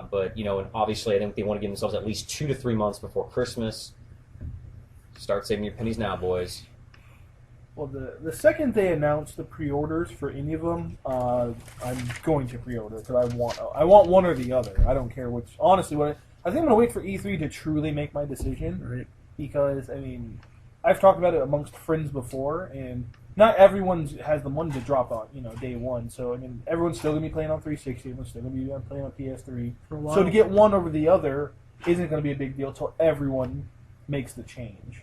But and obviously I think they want to give themselves at least 2 to 3 months before Christmas. Start saving your pennies now, boys. Well, the second they announce the pre-orders for any of them, I'm going to pre-order because I want one or the other. I don't care which. Honestly, I think I'm going to wait for E3 to truly make my decision. Right. Because I mean, I've talked about it amongst friends before, and not everyone has the money to drop on day one. So I mean, everyone's still going to be playing on 360. Everyone's still going to be playing on PS3. So to get one over the other isn't going to be a big deal until everyone makes the change.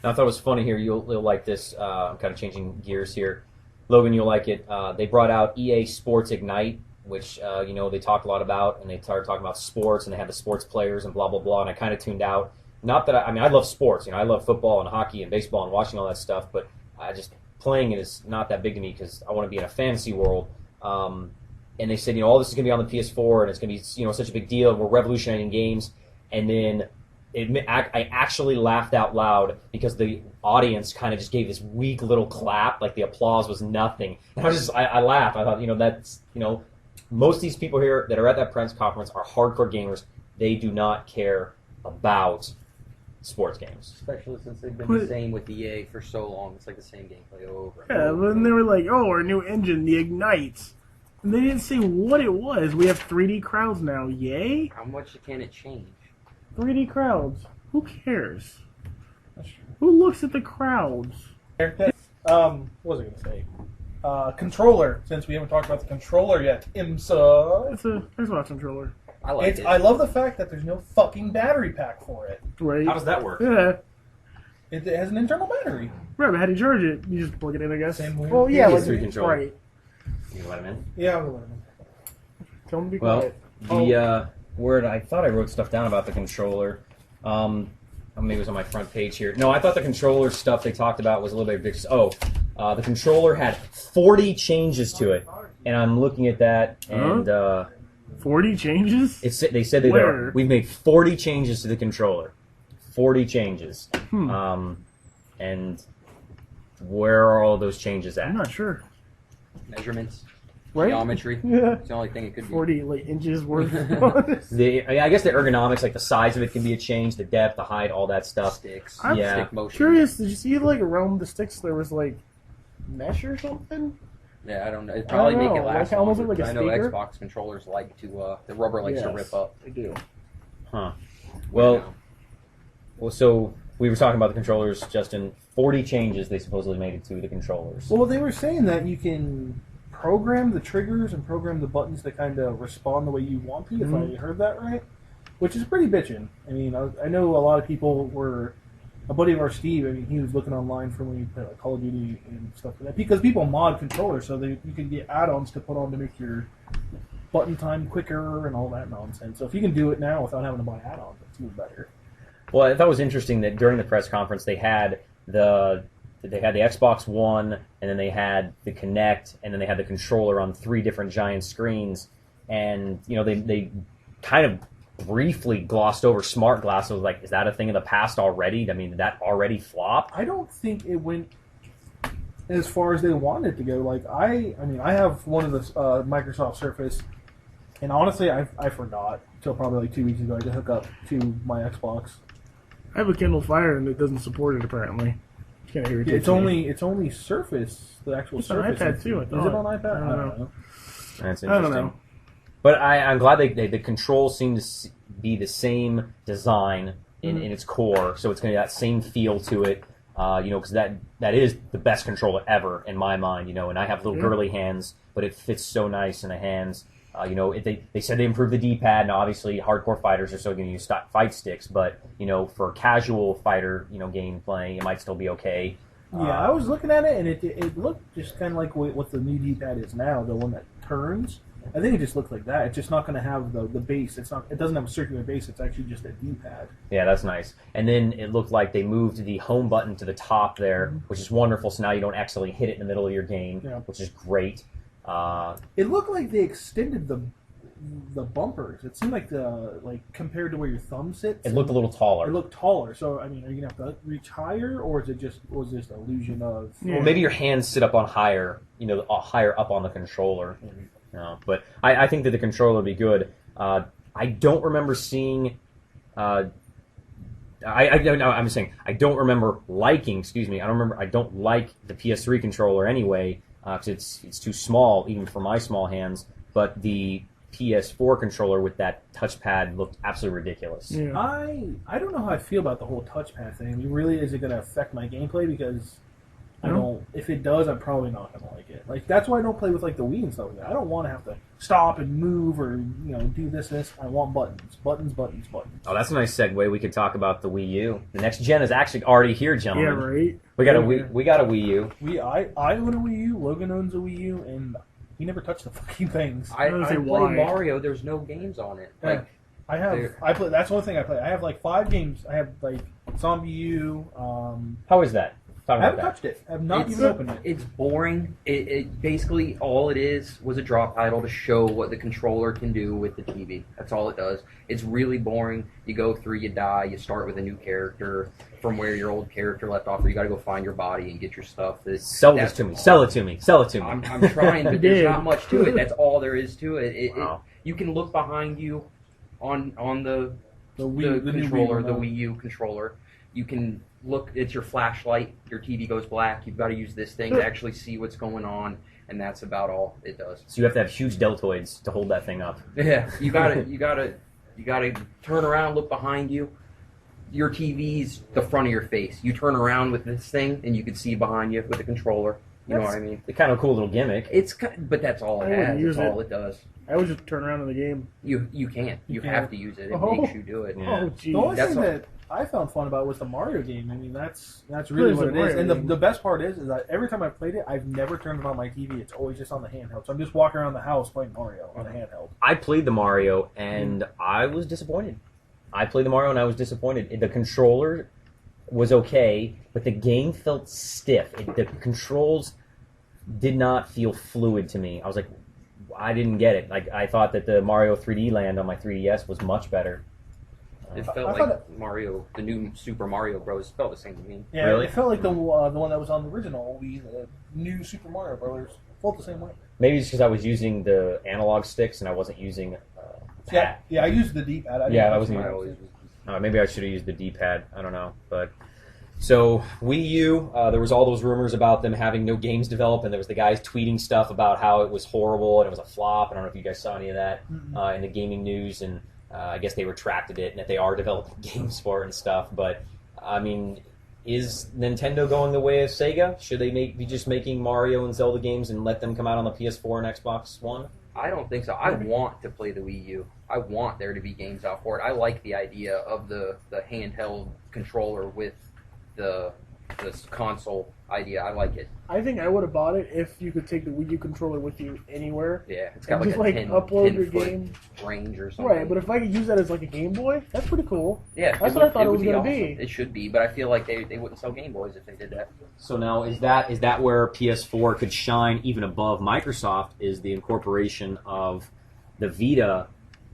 Now, I thought it was funny here. You'll like this. I'm kind of changing gears here. Logan, you'll like it. They brought out EA Sports Ignite, which they talked a lot about, and they started talking about sports, and they had the sports players and blah blah blah. And I kind of tuned out. Not that I love sports. I love football and hockey and baseball and watching all that stuff, but playing it is not that big to me because I want to be in a fantasy world. And they said all this is going to be on the PS4, and it's going to be such a big deal. We're revolutionizing games, and then. I actually laughed out loud because the audience kind of just gave this weak little clap, like the applause was nothing. And I laughed. I thought, that's, most of these people here that are at that press conference are hardcore gamers. They do not care about sports games. Especially since they've been the same with EA for so long. It's like the same gameplay over and over. Yeah, but they were like, our new engine, the Ignite. And they didn't say what it was. We have 3D crowds now. Yay? How much can it change? 3D crowds. Who cares? Who looks at the crowds? What was I going to say? Controller. Since we haven't talked about the controller yet, IMSA. It's a Xbox controller. I like it. I love the fact that there's no fucking battery pack for it. Right. How does that work? Yeah. It has an internal battery. Right, but how do you charge it? You just plug it in, I guess. Same way. Well, yeah, PS3 controller. right. You can let him in. Yeah, I'm going to let him. Tell them to be Well, quiet. the word I thought I wrote stuff down about the controller. Maybe it was on my front page here. No, I thought the controller stuff they talked about was a little bit ridiculous. The controller had 40 changes to it, and I'm looking at that, and 40 changes? they said Where? we've made 40 changes to the controller. 40 changes. And where are all those changes at? I'm not sure. Measurements, Right? geometry. Yeah. It's the only thing it could be. 40 inches worth. I guess the ergonomics, like the size of it, can be a change. The depth, the height, all that stuff. Sticks. I'm Yeah. Stick motion. Curious, did you see around the sticks there was mesh or something? Yeah, I don't know. It'd probably I don't make it know, last like almost longer. like a I know speaker? Xbox controllers like to, the rubber likes to Yes, rip up. They do. Huh. Well, so we were talking about the controllers, Justin. 40 changes they supposedly made it to the controllers. Well, they were saying that you can program the triggers and program the buttons to kind of respond the way you want to, if I heard that right. Which is pretty bitchin'. I mean, I know a lot of people were... A buddy of ours, Steve, I mean, he was looking online for when you play Call of Duty and stuff like that. Because people mod controllers, so you can get add-ons to put on to make your button time quicker and all that nonsense. So if you can do it now without having to buy add-ons, it's even better. Well, I thought it was interesting that during the press conference they had the Xbox One, and then they had the Kinect, and then they had the controller on 3 different giant screens, and they kind of briefly glossed over smart glass. I was like, is that a thing of the past already? I mean, did that already flop? I don't think it went as far as they wanted to go. Like I have one of the Microsoft Surface, and honestly, I forgot until probably 2 weeks ago to hook up to my Xbox. I have a Kindle Fire and it doesn't support it apparently. It's kind of irritating. It's only Surface, the actual It's on Surface. iPad too, I Is thought. it on iPad? I don't know. That's interesting. I don't know. But I'm glad the controls seem to be the same design in its core, so it's going to have that same feel to it. Because that is the best controller ever in my mind. And I have little girly hands, but it fits so nice in the hands. They said they improved the D-pad, and obviously hardcore fighters are still going to use fight sticks. But for casual fighter game playing, it might still be okay. Yeah, I was looking at it, and it looked just kind of like what the new D-pad is now, the one that turns. I think it just looks like that. It's just not going to have the base. It doesn't have a circular base. It's actually just a D-pad. Yeah, that's nice. And then it looked like they moved the home button to the top there, which is wonderful. So now you don't accidentally hit it in the middle of your game, which is great. It looked like they extended the the bumpers. It seemed like compared to where your thumb sits, It looked a little it taller. looked taller. So I mean, are you gonna have to reach higher, or is it just illusion of? Yeah. Well, maybe your hands sit up on higher, higher up on the controller. No, but I think that the controller would be good. I don't remember seeing. I'm saying I don't remember liking. Excuse me. I don't like the PS3 controller anyway because it's too small even for my small hands. But the PS4 controller with that touchpad looked absolutely ridiculous. Yeah. I don't know how I feel about the whole touchpad thing. I mean, really, is it going to affect my gameplay? Because I No. don't. If it does, I'm probably not going to like it. Like that's why I don't play with like the Wii and stuff like that. I don't want to have to stop and move or do this. I want buttons. Oh, that's a nice segue. We could talk about the Wii U. The next gen is actually already here, Yeah, gentlemen. right. We got a Yeah. We got a Wii U. I own a Wii U. Logan owns a Wii U, and he never touched the fucking things. I gonna say play why. Mario. There's no games on it. Yeah. Like I play. That's one thing I play. I have like 5 games. I have like Zombie U. How is that? Talk I about haven't that. touched it. I have not It's- even opened it. It's boring. It basically all it is was a drop title to show what the controller can do with the TV. That's all it does. It's really boring. You go through, you die, you start with a new character from where your old character left off, or you got to go find your body and get your stuff. Sell this That's to me. all. Sell it to me. Sell it to me. I'm trying, but there's not much to it. That's all there is to it. Wow. You can look behind you on the The Wii, the new controller, Wii the remote. Wii U controller. You can look, it's your flashlight, your TV goes black, you've got to use this thing to actually see what's going on, and that's about all it does. So you have to have huge deltoids to hold that thing up. Yeah, you gotta turn around, look behind you. Your TV's the front of your face. You turn around with this thing, and you can see behind you with the controller. You know what I mean? It's kind of a cool little gimmick. But that's all it I wouldn't has. use That's all it. it does. I would just turn around in the game. You can't. You can't. have to use it. It Oh. makes you do it. Yeah. Oh, The only jeez. That's thing all. that I found fun about was the Mario game. I mean, that's really It's a what it is. Mario And game. the best part is that every time I've played it, I've never turned it on my TV. It's always just on the handheld. So I'm just walking around the house playing Mario on the handheld. I played the Mario and I was disappointed. I played the Mario and I was disappointed. The controller was okay, but the game felt stiff. The controls did not feel fluid to me. I was like, I didn't get it. Like I thought that the Mario 3D Land on my 3DS was much better. It I felt thought like Mario, the new Super Mario Bros. Felt the same to me. Yeah, Really? it felt like the one that was on the original Wii, the new Super Mario Brothers, felt the same way. Maybe it's because I was using the analog sticks and I wasn't using Yeah, I used the D-pad. Yeah, I wasn't I even- always maybe I should have used the D-pad. I don't know, but so Wii U, there was all those rumors about them having no games developed, and there was the guys tweeting stuff about how it was horrible and it was a flop. I don't know if you guys saw any of that in the gaming news, and I guess they retracted it and that they are developing games for it and stuff. But I mean, is Nintendo going the way of Sega? Should they be just making Mario and Zelda games and let them come out on the PS4 and Xbox One? I don't think so. I want to play the Wii U. I want there to be games out for it. I like the idea of the handheld controller with the console idea. I like it. I think I would have bought it if you could take the Wii U controller with you anywhere. Yeah, it's And got just like a like 10, upload 10 your foot game. range or something. Right, but if I could use that as like a Game Boy, that's pretty cool. yeah, that's what I thought it would was gonna awesome. be. It should be, but I feel like they wouldn't sell Game Boys if they did that. So now is that where PS4 could shine even above Microsoft? Is the incorporation of the Vita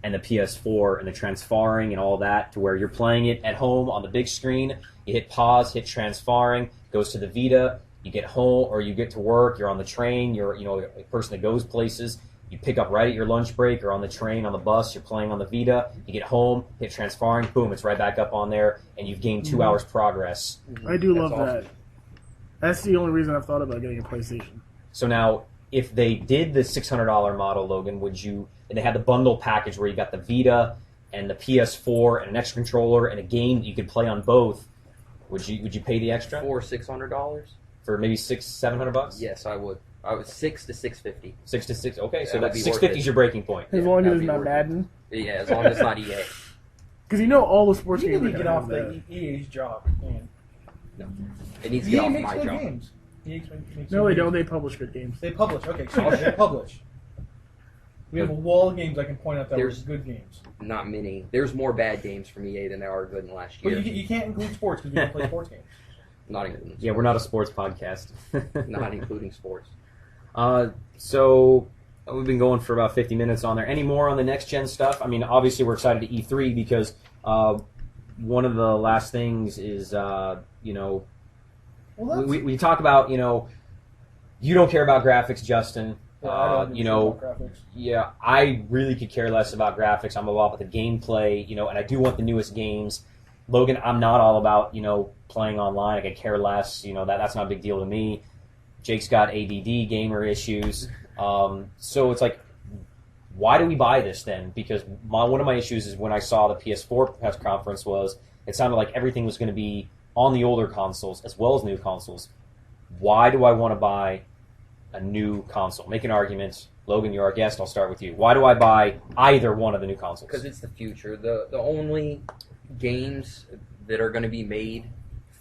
and the PS4 and the transferring and all that to where you're playing it at home on the big screen. You hit pause, hit transferring, goes to the Vita. You get home or you get to work. You're on the train. You're a person that goes places. You pick up right at your lunch break or on the train, on the bus. You're playing on the Vita. You get home, hit transferring, boom, it's right back up on there, and you've gained 2 hours progress. I do That's love awesome. that. That's the only reason I've thought about getting a PlayStation. So now, if they did the $600 model, Logan, and they had the bundle package where you got the Vita and the PS4 and an extra controller and a game that you could play on both, would you pay the extra For $600? for maybe $600-700? Yes, I would. I was $600 to $650. 6 to 6. Okay, Yeah, so that would that be 650 worth is it. your breaking point. As Yeah, long as that'd it's be not worth it. Madden. Yeah, as long as it's not EA. Because all the sports You games need are to get gonna off have the that. EA's job, man. It needs to get EA off makes my good job. games. EA makes No, good they don't. games. They publish good games. They publish. Okay, so they publish. We have a wall of games I can point out that There's- are good games. Not many. There's more bad games from EA than there are good in last But year. you can't include sports because we don't play sports games. Not including Yeah, we're not a sports podcast. not including sports. So We've been going for about 50 minutes on there. Any more on the next gen stuff? I mean, obviously we're excited to E3 because one of the last things is, we talk about, you don't care about graphics, Justin. I don't about graphics. Yeah, I really could care less about graphics. I'm all about the gameplay, and I do want the newest games. Logan, I'm not all about, playing online. I could care less. That's not a big deal to me. Jake's got ADD, gamer issues. So it's like, why do we buy this then? Because one of my issues is when I saw the PS4 press conference was it sounded like everything was going to be on the older consoles as well as new consoles. Why do I want to buy a new console? Make an argument. Logan, you're our guest. I'll start with you. Why do I buy either one of the new consoles? Because it's the future. The only games that are going to be made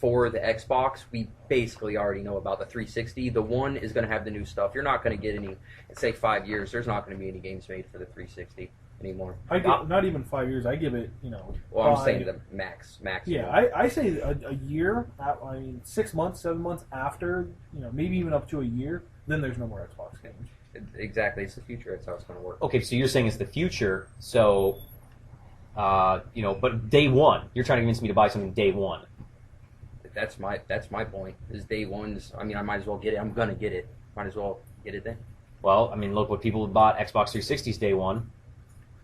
for the Xbox, we basically already know about. The 360. The One is going to have the new stuff. You're not going to get any, in say 5 years, there's not going to be any games made for the 360 anymore. Not even 5 years. I give it, Well, I'm saying the max. Yeah, I say a year. 6 months, 7 months after, maybe even up to a year. Then there's no more Xbox games. Exactly, it's the future. That's how it's going to work. Okay, so you're saying it's the future. So, but day one, you're trying to convince me to buy something day one. That's my point. Is day one's. I mean, I might as well get it. I'm going to get it. Might as well get it then. Well, I mean, look what people bought Xbox 360's day one,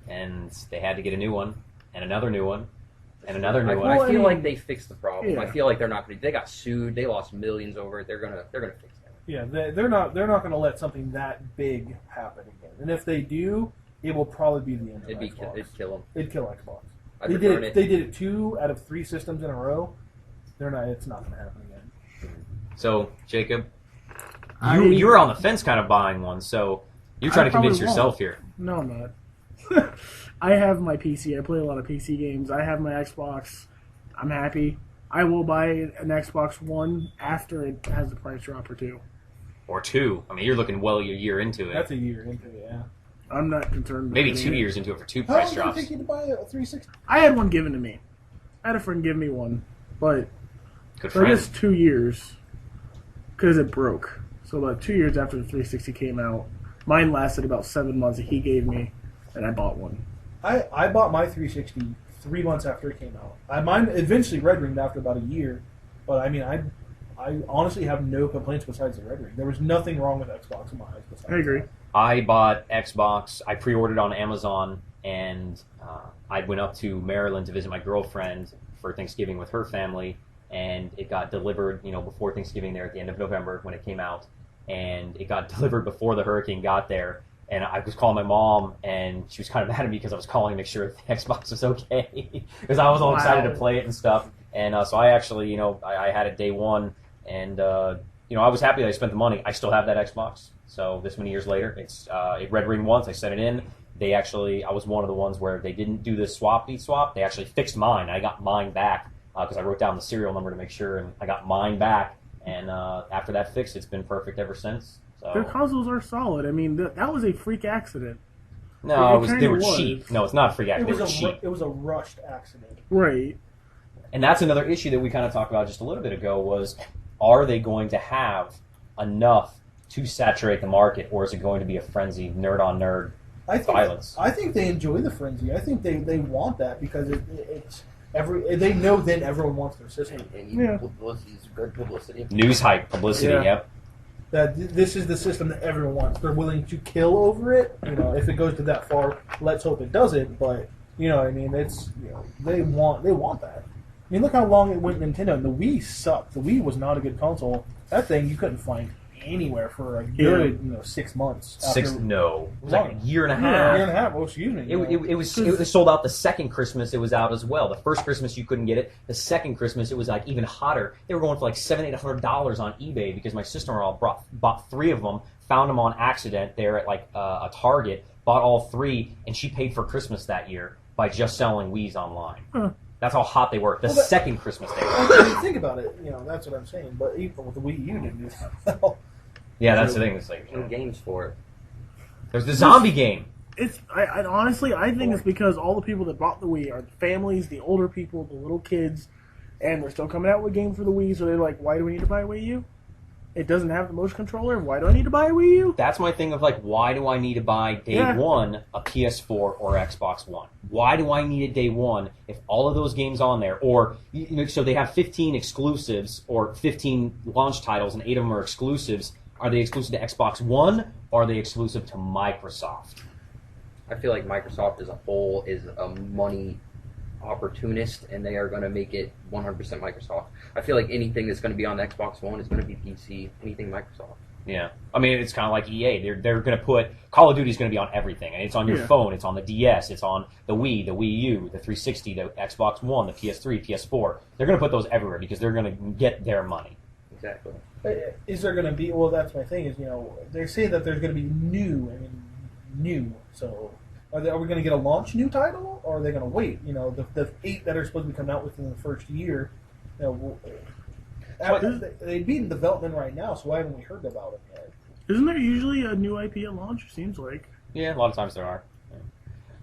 and they had to get a new one, and another new one, and another new one. I feel like they fixed the problem. Yeah. I feel like they're not going to. They got sued. They lost millions over it. They're gonna fix that. Yeah, they're not going to let something that big happen again. And if they do, it will probably be the end of Xbox. It'd kill them. It'd kill Xbox. They did They did it 2 out of 3 systems in a row. It's not going to happen again. So, Jacob, you're on the fence kind of buying one, so you're trying to convince yourself here. No, I'm not. I have my PC. I play a lot of PC games. I have my Xbox. I'm happy. I will buy an Xbox One after it has a price drop or 2. Or 2. I mean, you're looking well a year into it. That's a year into it, yeah. I'm not concerned. Maybe about 2 it. years into it for 2 How price long did it drops. take you to buy a 360? I had one given to me. I had a friend give me one, but Good for friend. just 2 years, because it broke. So about 2 years after the 360 came out, mine lasted about 7 months that he gave me, and I bought one. I bought my 360 3 months after it came out. Mine eventually red ringed after about a year, but I mean, I honestly have no complaints besides the red ring. There was nothing wrong with Xbox in my eyes. Besides I agree. that. I bought Xbox. I pre-ordered on Amazon, and I went up to Maryland to visit my girlfriend for Thanksgiving with her family, and it got delivered, before Thanksgiving there at the end of November when it came out, and it got delivered before the hurricane got there. And I was calling my mom, and she was kind of mad at me because I was calling to make sure the Xbox was okay, because I was all excited to play it and stuff. And so I actually, I had it day one, and I was happy that I spent the money. I still have that Xbox. So this many years later, it red ringed once. I sent it in. I was one of the ones where they didn't do the swap. They actually fixed mine. I got mine back because I wrote down the serial number to make sure, and I got mine back. And after that fix, it's been perfect ever since. So. Their consoles are solid. I mean, that was a freak accident. No, they were was. cheap. No, it's not a freak accident. They were cheap. It was a rushed accident. Right. And that's another issue that we kind of talked about just a little bit ago was, are they going to have enough to saturate the market, or is it going to be a frenzy, nerd-on-nerd violence? I think they enjoy the frenzy. I think they want that because it's they know then everyone wants their system. And publicity is good publicity. News hype, publicity, Yeah. yep. That this is the system that everyone wants. They're willing to kill over it. If it goes to that far, let's hope it doesn't. But what I mean, it's they want that. I mean, look how long it went Nintendo. And the Wii sucked. The Wii was not a good console. That thing you couldn't find anywhere for a good 6 months. It was like a year and a half. A year and a half. Oh, excuse me. It was sold out the second Christmas it was out as well. The first Christmas you couldn't get it. The second Christmas it was like even hotter. They were going for like $700-800 on eBay because my sister-in-law bought 3 of them, found them on accident there at like a Target, bought all 3, and she paid for Christmas that year by just selling Wii's online. Huh. That's how hot they were. The second Christmas they were. I mean, think about it. That's what I'm saying. But even with the Wii U, didn't do that well. Yeah, that's the thing. It's like No games for it. there's the zombie game. I honestly think it's because all the people that bought the Wii are the families, the older people, the little kids, and they're still coming out with games for the Wii. So they're like, why do we need to buy a Wii U? it doesn't have the motion controller. Why do I need to buy a Wii U? That's my thing of like, why do I need to buy day one a PS4 or Xbox One? Why do I need it day one if all of those games on there, or so they have 15 exclusives or 15 launch titles and 8 of them are exclusives? Are they exclusive to Xbox One or are they exclusive to Microsoft? I feel like Microsoft as a whole is a money opportunist, and they are going to make it 100% Microsoft. I feel like anything that's going to be on the Xbox One is going to be PC. Anything Microsoft. Yeah, I mean it's kind of like EA. They're going to put Call of Duty is going to be on everything, and it's on your phone, it's on the DS, it's on the Wii, the Wii U, the 360, the Xbox One, the PS3, PS4. They're going to put those everywhere because they're going to get their money. Exactly. Is there going to be? Well, that's my thing. Is they say that there's going to be new. So are we going to get a launch new title, or are they going to wait? The 8 that are supposed to be coming out within the first year. They'd be in development right now, so why haven't we heard about it yet? Isn't there usually a new IP at launch? It seems like. Yeah, a lot of times there are. Yeah.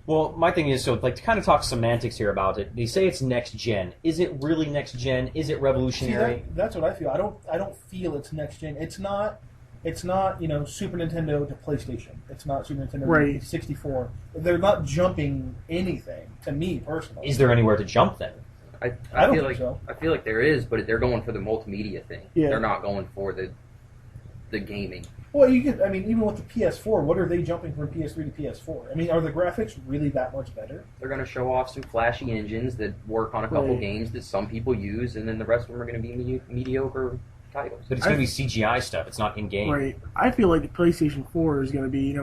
Well, my thing is, to kind of talk semantics here about it. They say it's next gen. Is it really next gen? Is it revolutionary? See, that's what I feel. I don't feel it's next gen. It's not Super Nintendo to PlayStation. It's not Super Nintendo to 64. They're not jumping anything to me personally. Is there anywhere to jump then? I don't feel think like so. I feel like there is, but they're going for the multimedia thing. Yeah. They're not going for the gaming. Well, even with the PS4, what are they jumping from PS3 to PS4? I mean, are the graphics really that much better? They're going to show off some flashy engines that work on a couple games that some people use, and then the rest of them are going to be mediocre titles. But it's going to be CGI stuff. It's not in-game. Right. I feel like the PlayStation 4 is going to be,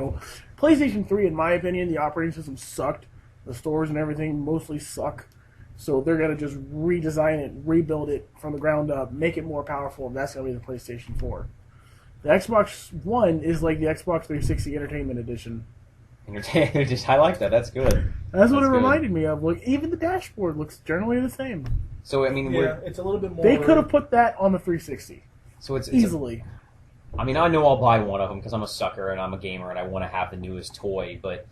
PlayStation 3, in my opinion, the operating system sucked. The stores and everything mostly suck. So they're going to just redesign it, rebuild it from the ground up, make it more powerful, and that's going to be the PlayStation 4. The Xbox One is like the Xbox 360 Entertainment Edition. I like that. That's good. That's what it reminded me of. Like, even the dashboard looks generally the same. So, I mean, it's a little bit more... They could have put that on the 360. So it's easily. I mean, I know I'll buy one of them because I'm a sucker and I'm a gamer and I want to have the newest toy, but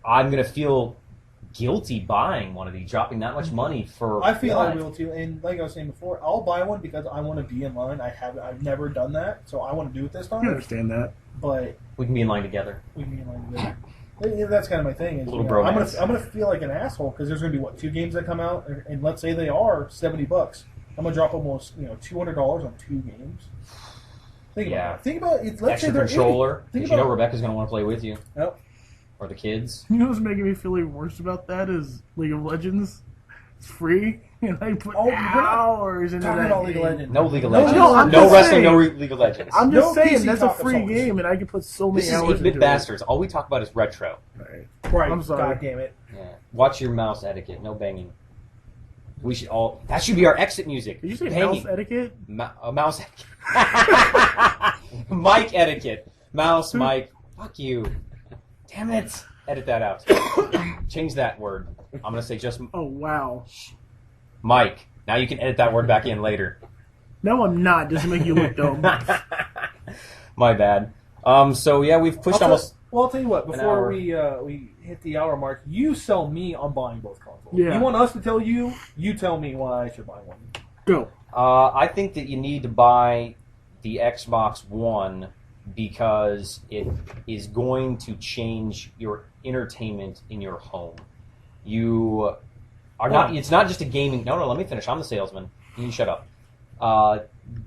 I'm going to feel guilty buying one of these, dropping that much money for. I feel I will too, and like I was saying before, I'll buy one because I want to be in line. I've never done that, so I want to do it this time. I understand that, but we can be in line together. That's kind of my thing. Is, I'm gonna feel like an asshole because there's gonna be 2 games that come out, and let's say they are $70. I'm gonna drop almost $200 on 2 games. Think about it. Let's extra say controller. Because Rebecca's gonna want to play with you. Yep. Or the kids. You know what's making me feel even worse about that is League of Legends. It's free, and I put hours into that. About League of Legends. No League of Legends. No wrestling. No League of Legends. I'm just saying that's a free game, and I can put so many hours. This is 8-bit bastards. All we talk about is retro. Right. I'm sorry. God damn it. Yeah. Watch your mouse etiquette. No banging. We should all. That should be our exit music. Did you say banging. mouse etiquette? Mouse etiquette. Mic etiquette. Mouse, mic. Fuck you. Damn it. Edit that out. Change that word. I'm going to say just... Oh, wow. Mike. Now you can edit that word back in later. No, I'm not. Just to make you look dumb. My bad. So, yeah, we've pushed almost... Well, I'll tell you what. Before we hit the hour mark, you sell me on buying both consoles. Yeah. You want us to tell you, you tell me why I should buy one. Go. I think that you need to buy the Xbox One because it is going to change your entertainment in your home. You are not. It's not just a gaming. No. Let me finish. I'm the salesman. You can shut up.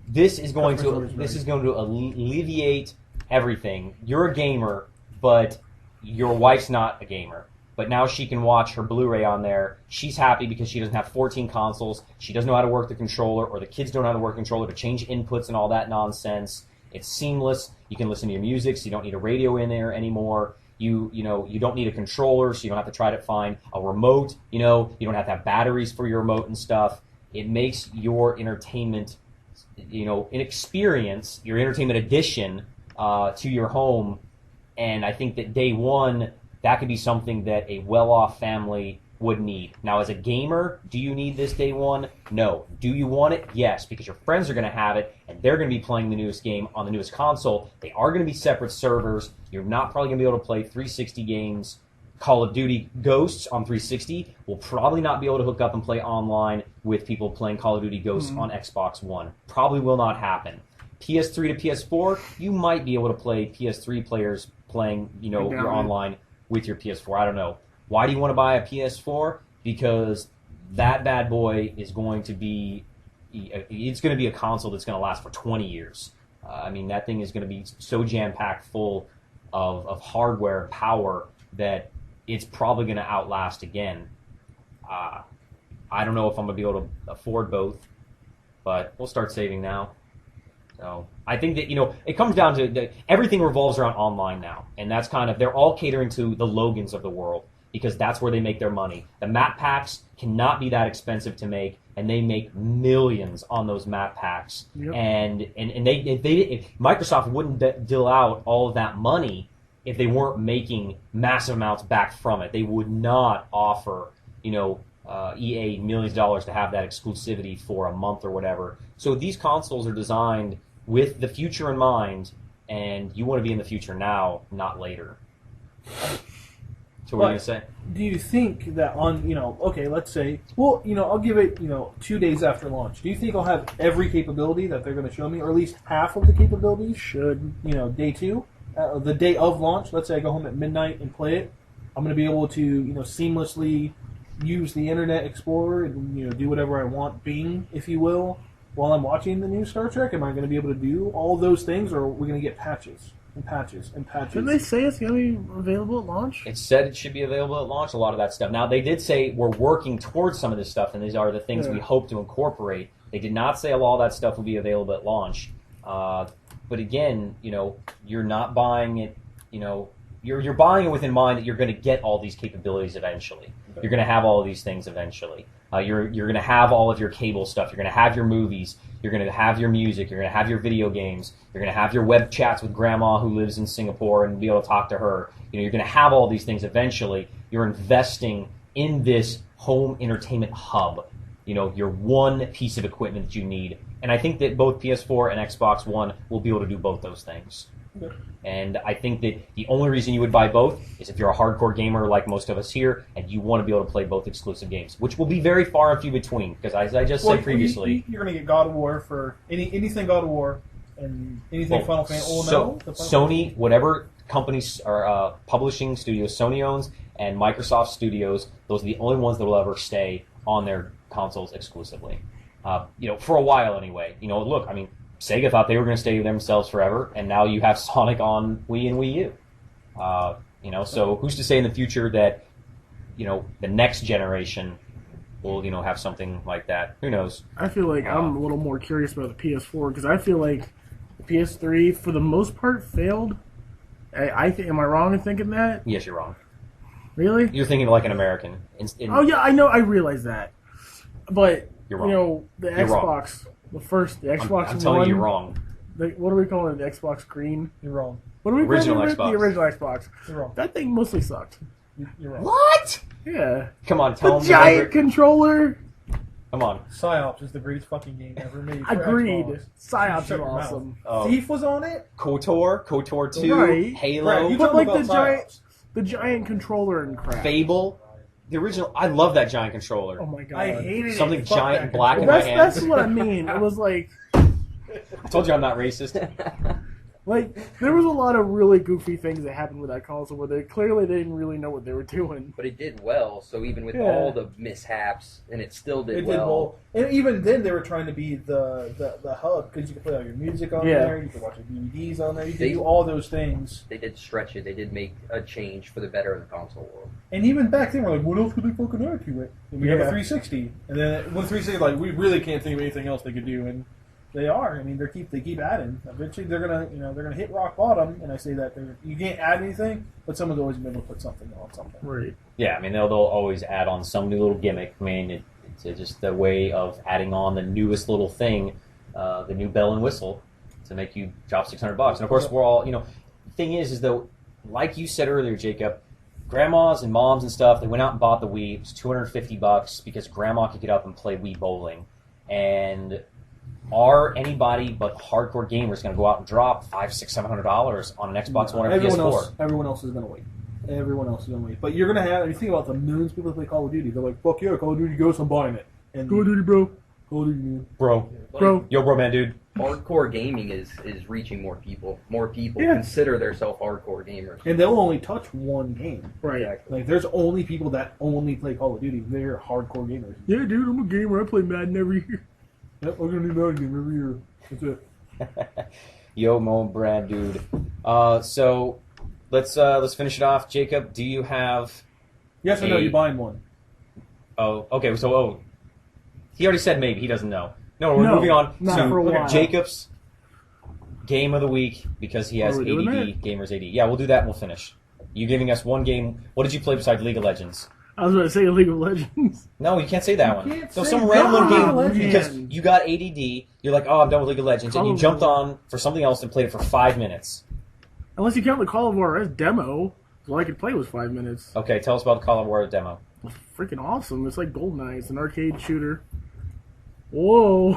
This is going to alleviate everything. You're a gamer, but your wife's not a gamer. But now she can watch her Blu-ray on there. She's happy because she doesn't have 14 consoles. She doesn't know how to work the controller, or the kids don't know how to work the controller to change inputs and all that nonsense. It's seamless. You can listen to your music, so you don't need a radio in there anymore. You don't need a controller, so you don't have to try to find a remote. You don't have to have batteries for your remote and stuff. It makes your entertainment, an experience, your entertainment addition to your home. And I think that day one, that could be something that a well-off family would need. Now, as a gamer, do you need this day one? No. Do you want it? Yes, because your friends are going to have it, and they're going to be playing the newest game on the newest console. They are going to be separate servers. You're not probably going to be able to play 360 games. Call of Duty Ghosts on 360 will probably not be able to hook up and play online. with people playing Call of Duty Ghosts on Xbox One. Probably will not happen. PS3 to PS4, you might be able to play PS3 players playing, your online with your PS4. I don't know. Why do you want to buy a PS4? Because that bad boy is going to be, it's going to be a console that's going to last for 20 years. That thing is going to be so jam-packed full of hardware and power that it's probably going to outlast again. I don't know if I'm going to be able to afford both, but we'll start saving now. So I think that, it comes down to everything revolves around online now. And that's they're all catering to the Logans of the world because that's where they make their money. The map packs cannot be that expensive to make, and they make millions on those map packs. Yep. And if Microsoft wouldn't deal out all of that money if they weren't making massive amounts back from it. They would not offer, EA millions of dollars to have that exclusivity for a month or whatever. So these consoles are designed with the future in mind, and you want to be in the future now, not later. So what are you going to say? Do you think that let's say, I'll give it, 2 days after launch. Do you think I'll have every capability that they're going to show me, or at least half of the capabilities? Should. Day 2, the day of launch, let's say I go home at midnight and play it, I'm going to be able to, seamlessly use the Internet Explorer and, do whatever I want, Bing, if you will, while I'm watching the new Star Trek. Am I going to be able to do all those things, or are we going to get patches? And patches and patches. Didn't they say it's going to be available at launch? It said it should be available at launch, a lot of that stuff. Now, they did say we're working towards some of this stuff, and these are the things we hope to incorporate. They did not say a lot of that stuff will be available at launch. But again, you're not buying it, you're buying it with in mind that you're going to get all these capabilities eventually. Okay. You're going to have all of these things eventually. You're going to have all of your cable stuff. You're going to have your movies. You're going to have your music. You're going to have your video games. You're going to have your web chats with grandma who lives in Singapore and be able to talk to her. You're going to have all these things eventually. You're investing in this home entertainment hub. Your one piece of equipment that you need. And I think that both PS4 and Xbox One will be able to do both those things. Okay. And I think that the only reason you would buy both is if you're a hardcore gamer like most of us here, and you want to be able to play both exclusive games, which will be very far and few between. Because as I just said previously, you're going to get God of War for anything God of War and anything Final Fantasy. Sony, whatever companies or publishing studios Sony owns, and Microsoft Studios, those are the only ones that will ever stay on their consoles exclusively. For a while anyway. Look, Sega thought they were going to stay themselves forever, and now you have Sonic on Wii and Wii U. So who's to say in the future that, the next generation will, have something like that? Who knows? I feel like I'm a little more curious about the PS4 because I feel like the PS3, for the most part, failed. Am I wrong in thinking that? Yes, you're wrong. Really? You're thinking like an American. Oh yeah, I know. I realize that, but you're wrong. The Xbox. The Xbox I'm telling One, you, you're wrong. What do we call it? The Xbox Green? You're wrong. What do we original call it? Xbox. The original Xbox. You're wrong. That thing mostly sucked. You're wrong. What? Yeah. Come on, tell the them. Giant controller. Come on. PsyOps is the greatest fucking game ever made. Agreed. Xbox. PsyOps is awesome. Thief was on it. KOTOR 2, right. Halo. Right, you but like PsyOps. the giant controller and crap. Fable. The original. I love that giant controller. Oh my god. I hated Something it. giant and black in my That's hand. what I mean. It was like. I told you I'm not racist. There was a lot of really goofy things that happened with that console where they didn't really know what they were doing. But it did well, so even with all the mishaps, and it still did well. And even then, they were trying to be the hub, because you could play all your music on there, you could watch your DVDs on there, you could do all those things. They did stretch it. They did make a change for the better in the console world. And even back then, we're like, what else could they fucking add to it? And we have a 360. And then with 360, like, we really can't think of anything else they could do. And they are. I mean, they keep adding. Eventually, they're gonna hit rock bottom. And I say that you can't add anything, but someone's always been able to put something on something. Right. Yeah, I mean, they'll always add on some new little gimmick. I mean, it's just a way of adding on the newest little thing, the new bell and whistle, to make you drop $600. And of course, we're all, the thing is though, like you said earlier, Jacob, grandmas and moms and stuff, they went out and bought the Wii. It was $250 because grandma could get up and play Wii bowling. And are anybody but hardcore gamers going to go out and drop $500, $600, $700 on an Xbox One or PS4? Everyone else is going to wait. Everyone else is going to wait. But you're going to have, if you think about the millions of people that play Call of Duty, they're like, fuck yeah, Call of Duty Ghosts, I'm buying it. And Call of Duty, bro. Call of Duty. Bro. Like, Bro. Yo, bro, man, dude. hardcore gaming is reaching more people. More people Yeah. consider themselves hardcore gamers. And they'll only touch one game. Right. Exactly. Like, there's only people that only play Call of Duty. They're hardcore gamers. Yeah, dude, I'm a gamer. I play Madden every year. Yep, we're gonna do Madden game every year. That's it. Yo, Mo, Brad, dude. So let's finish it off. Jacob, do you have? Yes or no? Hey. You buying one? Oh, okay. So, he already said maybe. He doesn't know. No, we're No, moving on not to for a while. Jacob's game of the week because he has Are we doing ADD. Gamers AD. Yeah, we'll do that and we'll finish. You giving us one game. What did you play besides League of Legends? I was going to say League of Legends. No, you can't say that You one. can't So say some that. random League of game Legends. because you got ADD. You're like, oh, I'm done with League of Legends, and you Probably. jumped on for something else and played it for 5 minutes. Unless you count the Call of Juarez demo, all I could play was 5 minutes. Okay, tell us about the Call of Juarez demo. It's freaking awesome. It's like GoldenEye. It's an arcade shooter. Whoa.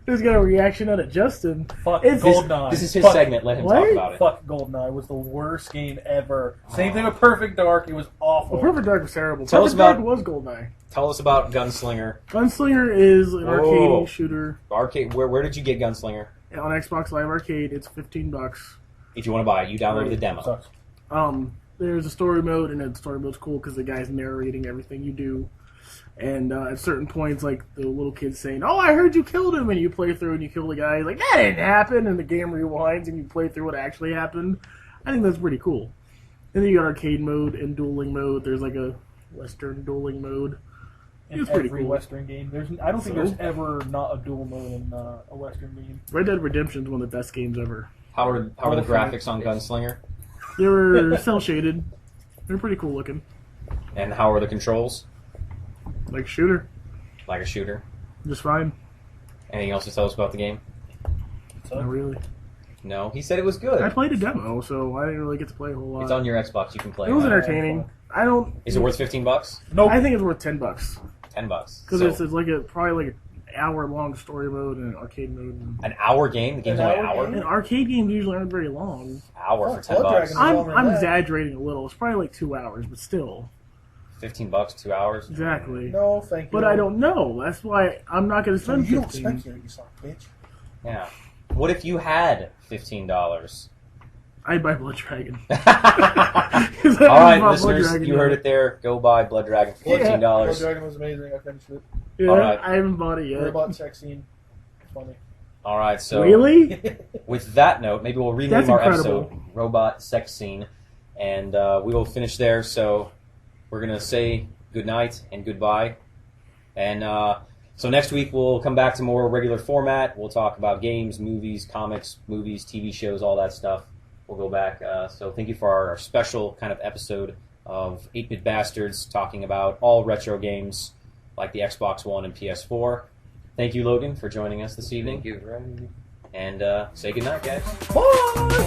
There's got a reaction out of Justin. Fuck It's- GoldenEye. This is his Fuck- segment. Let him What? talk about it. Fuck GoldenEye was the worst game ever. Same thing with Perfect Dark. It was awful. Well, Perfect Dark was terrible. Tell us Perfect Dark about- was GoldenEye. Tell us about Gunslinger. Gunslinger is an arcade Oh. shooter. Arcade. Where did you get Gunslinger? On Xbox Live Arcade, it's $15. If you want to buy it, you downloaded the demo. Sucks. There's a story mode, and the story mode's cool because the guy's narrating everything you do. And at certain points, like the little kid's saying, "Oh, I heard you killed him," and you play through and you kill the guy. He's like, that didn't happen, and the game rewinds and you play through what actually happened. I think that's pretty cool. And then you got arcade mode and dueling mode. There's like a Western dueling mode. In It's pretty every cool. Western game, I don't think So? there's ever not a dual mode in a Western game. Red Dead Redemption's one of the best games ever. How are the Oh, graphics on Gunslinger? They were cell shaded. They're pretty cool looking, And how are the controls? like shooter, Like a shooter. just fine. Anything else to tell us about the game? Not really. No, he said it was I good. played a demo, so I didn't really get to play a whole lot. It's on your Xbox. You can play It was it. entertaining. I don't. Is it worth $15? Nope. I think it's worth $10 $10. because So, it's like probably like an hour long story mode and an arcade mode. an hour game. The game's An only an hour hour. game? And arcade games usually aren't very long. Hour for Oh, Blood $10. Dragon. I'm longer than that. exaggerating a little. It's probably like 2 hours, but still, $15, 2 hours. exactly. No, thank you. But I don't know. That's why I'm not going to So spend you don't 15. speculate, you son of a bitch. Yeah. What if you had $15? I'd buy Blood Dragon. All 'Cause I right, bought Blood listeners, Dragon you heard yet. it there. Go buy Blood Dragon for Blood $15. Dragon was amazing. I finished it. Yeah, All right. I haven't bought it yet. Robot sex scene. It's funny. All right, so Really? with that note, maybe we'll rename That's our incredible. episode Robot Sex Scene, and we will finish there. So we're going to say goodnight and goodbye. And so next week we'll come back to more regular format. We'll talk about games, movies, comics, movies, TV shows, all that stuff. We'll go back. So thank you for our special kind of episode of 8-Bit Bastards, talking about all retro games like the Xbox One and PS4. Thank you, Logan, for joining us this evening. Thank you. And say goodnight, guys. Bye!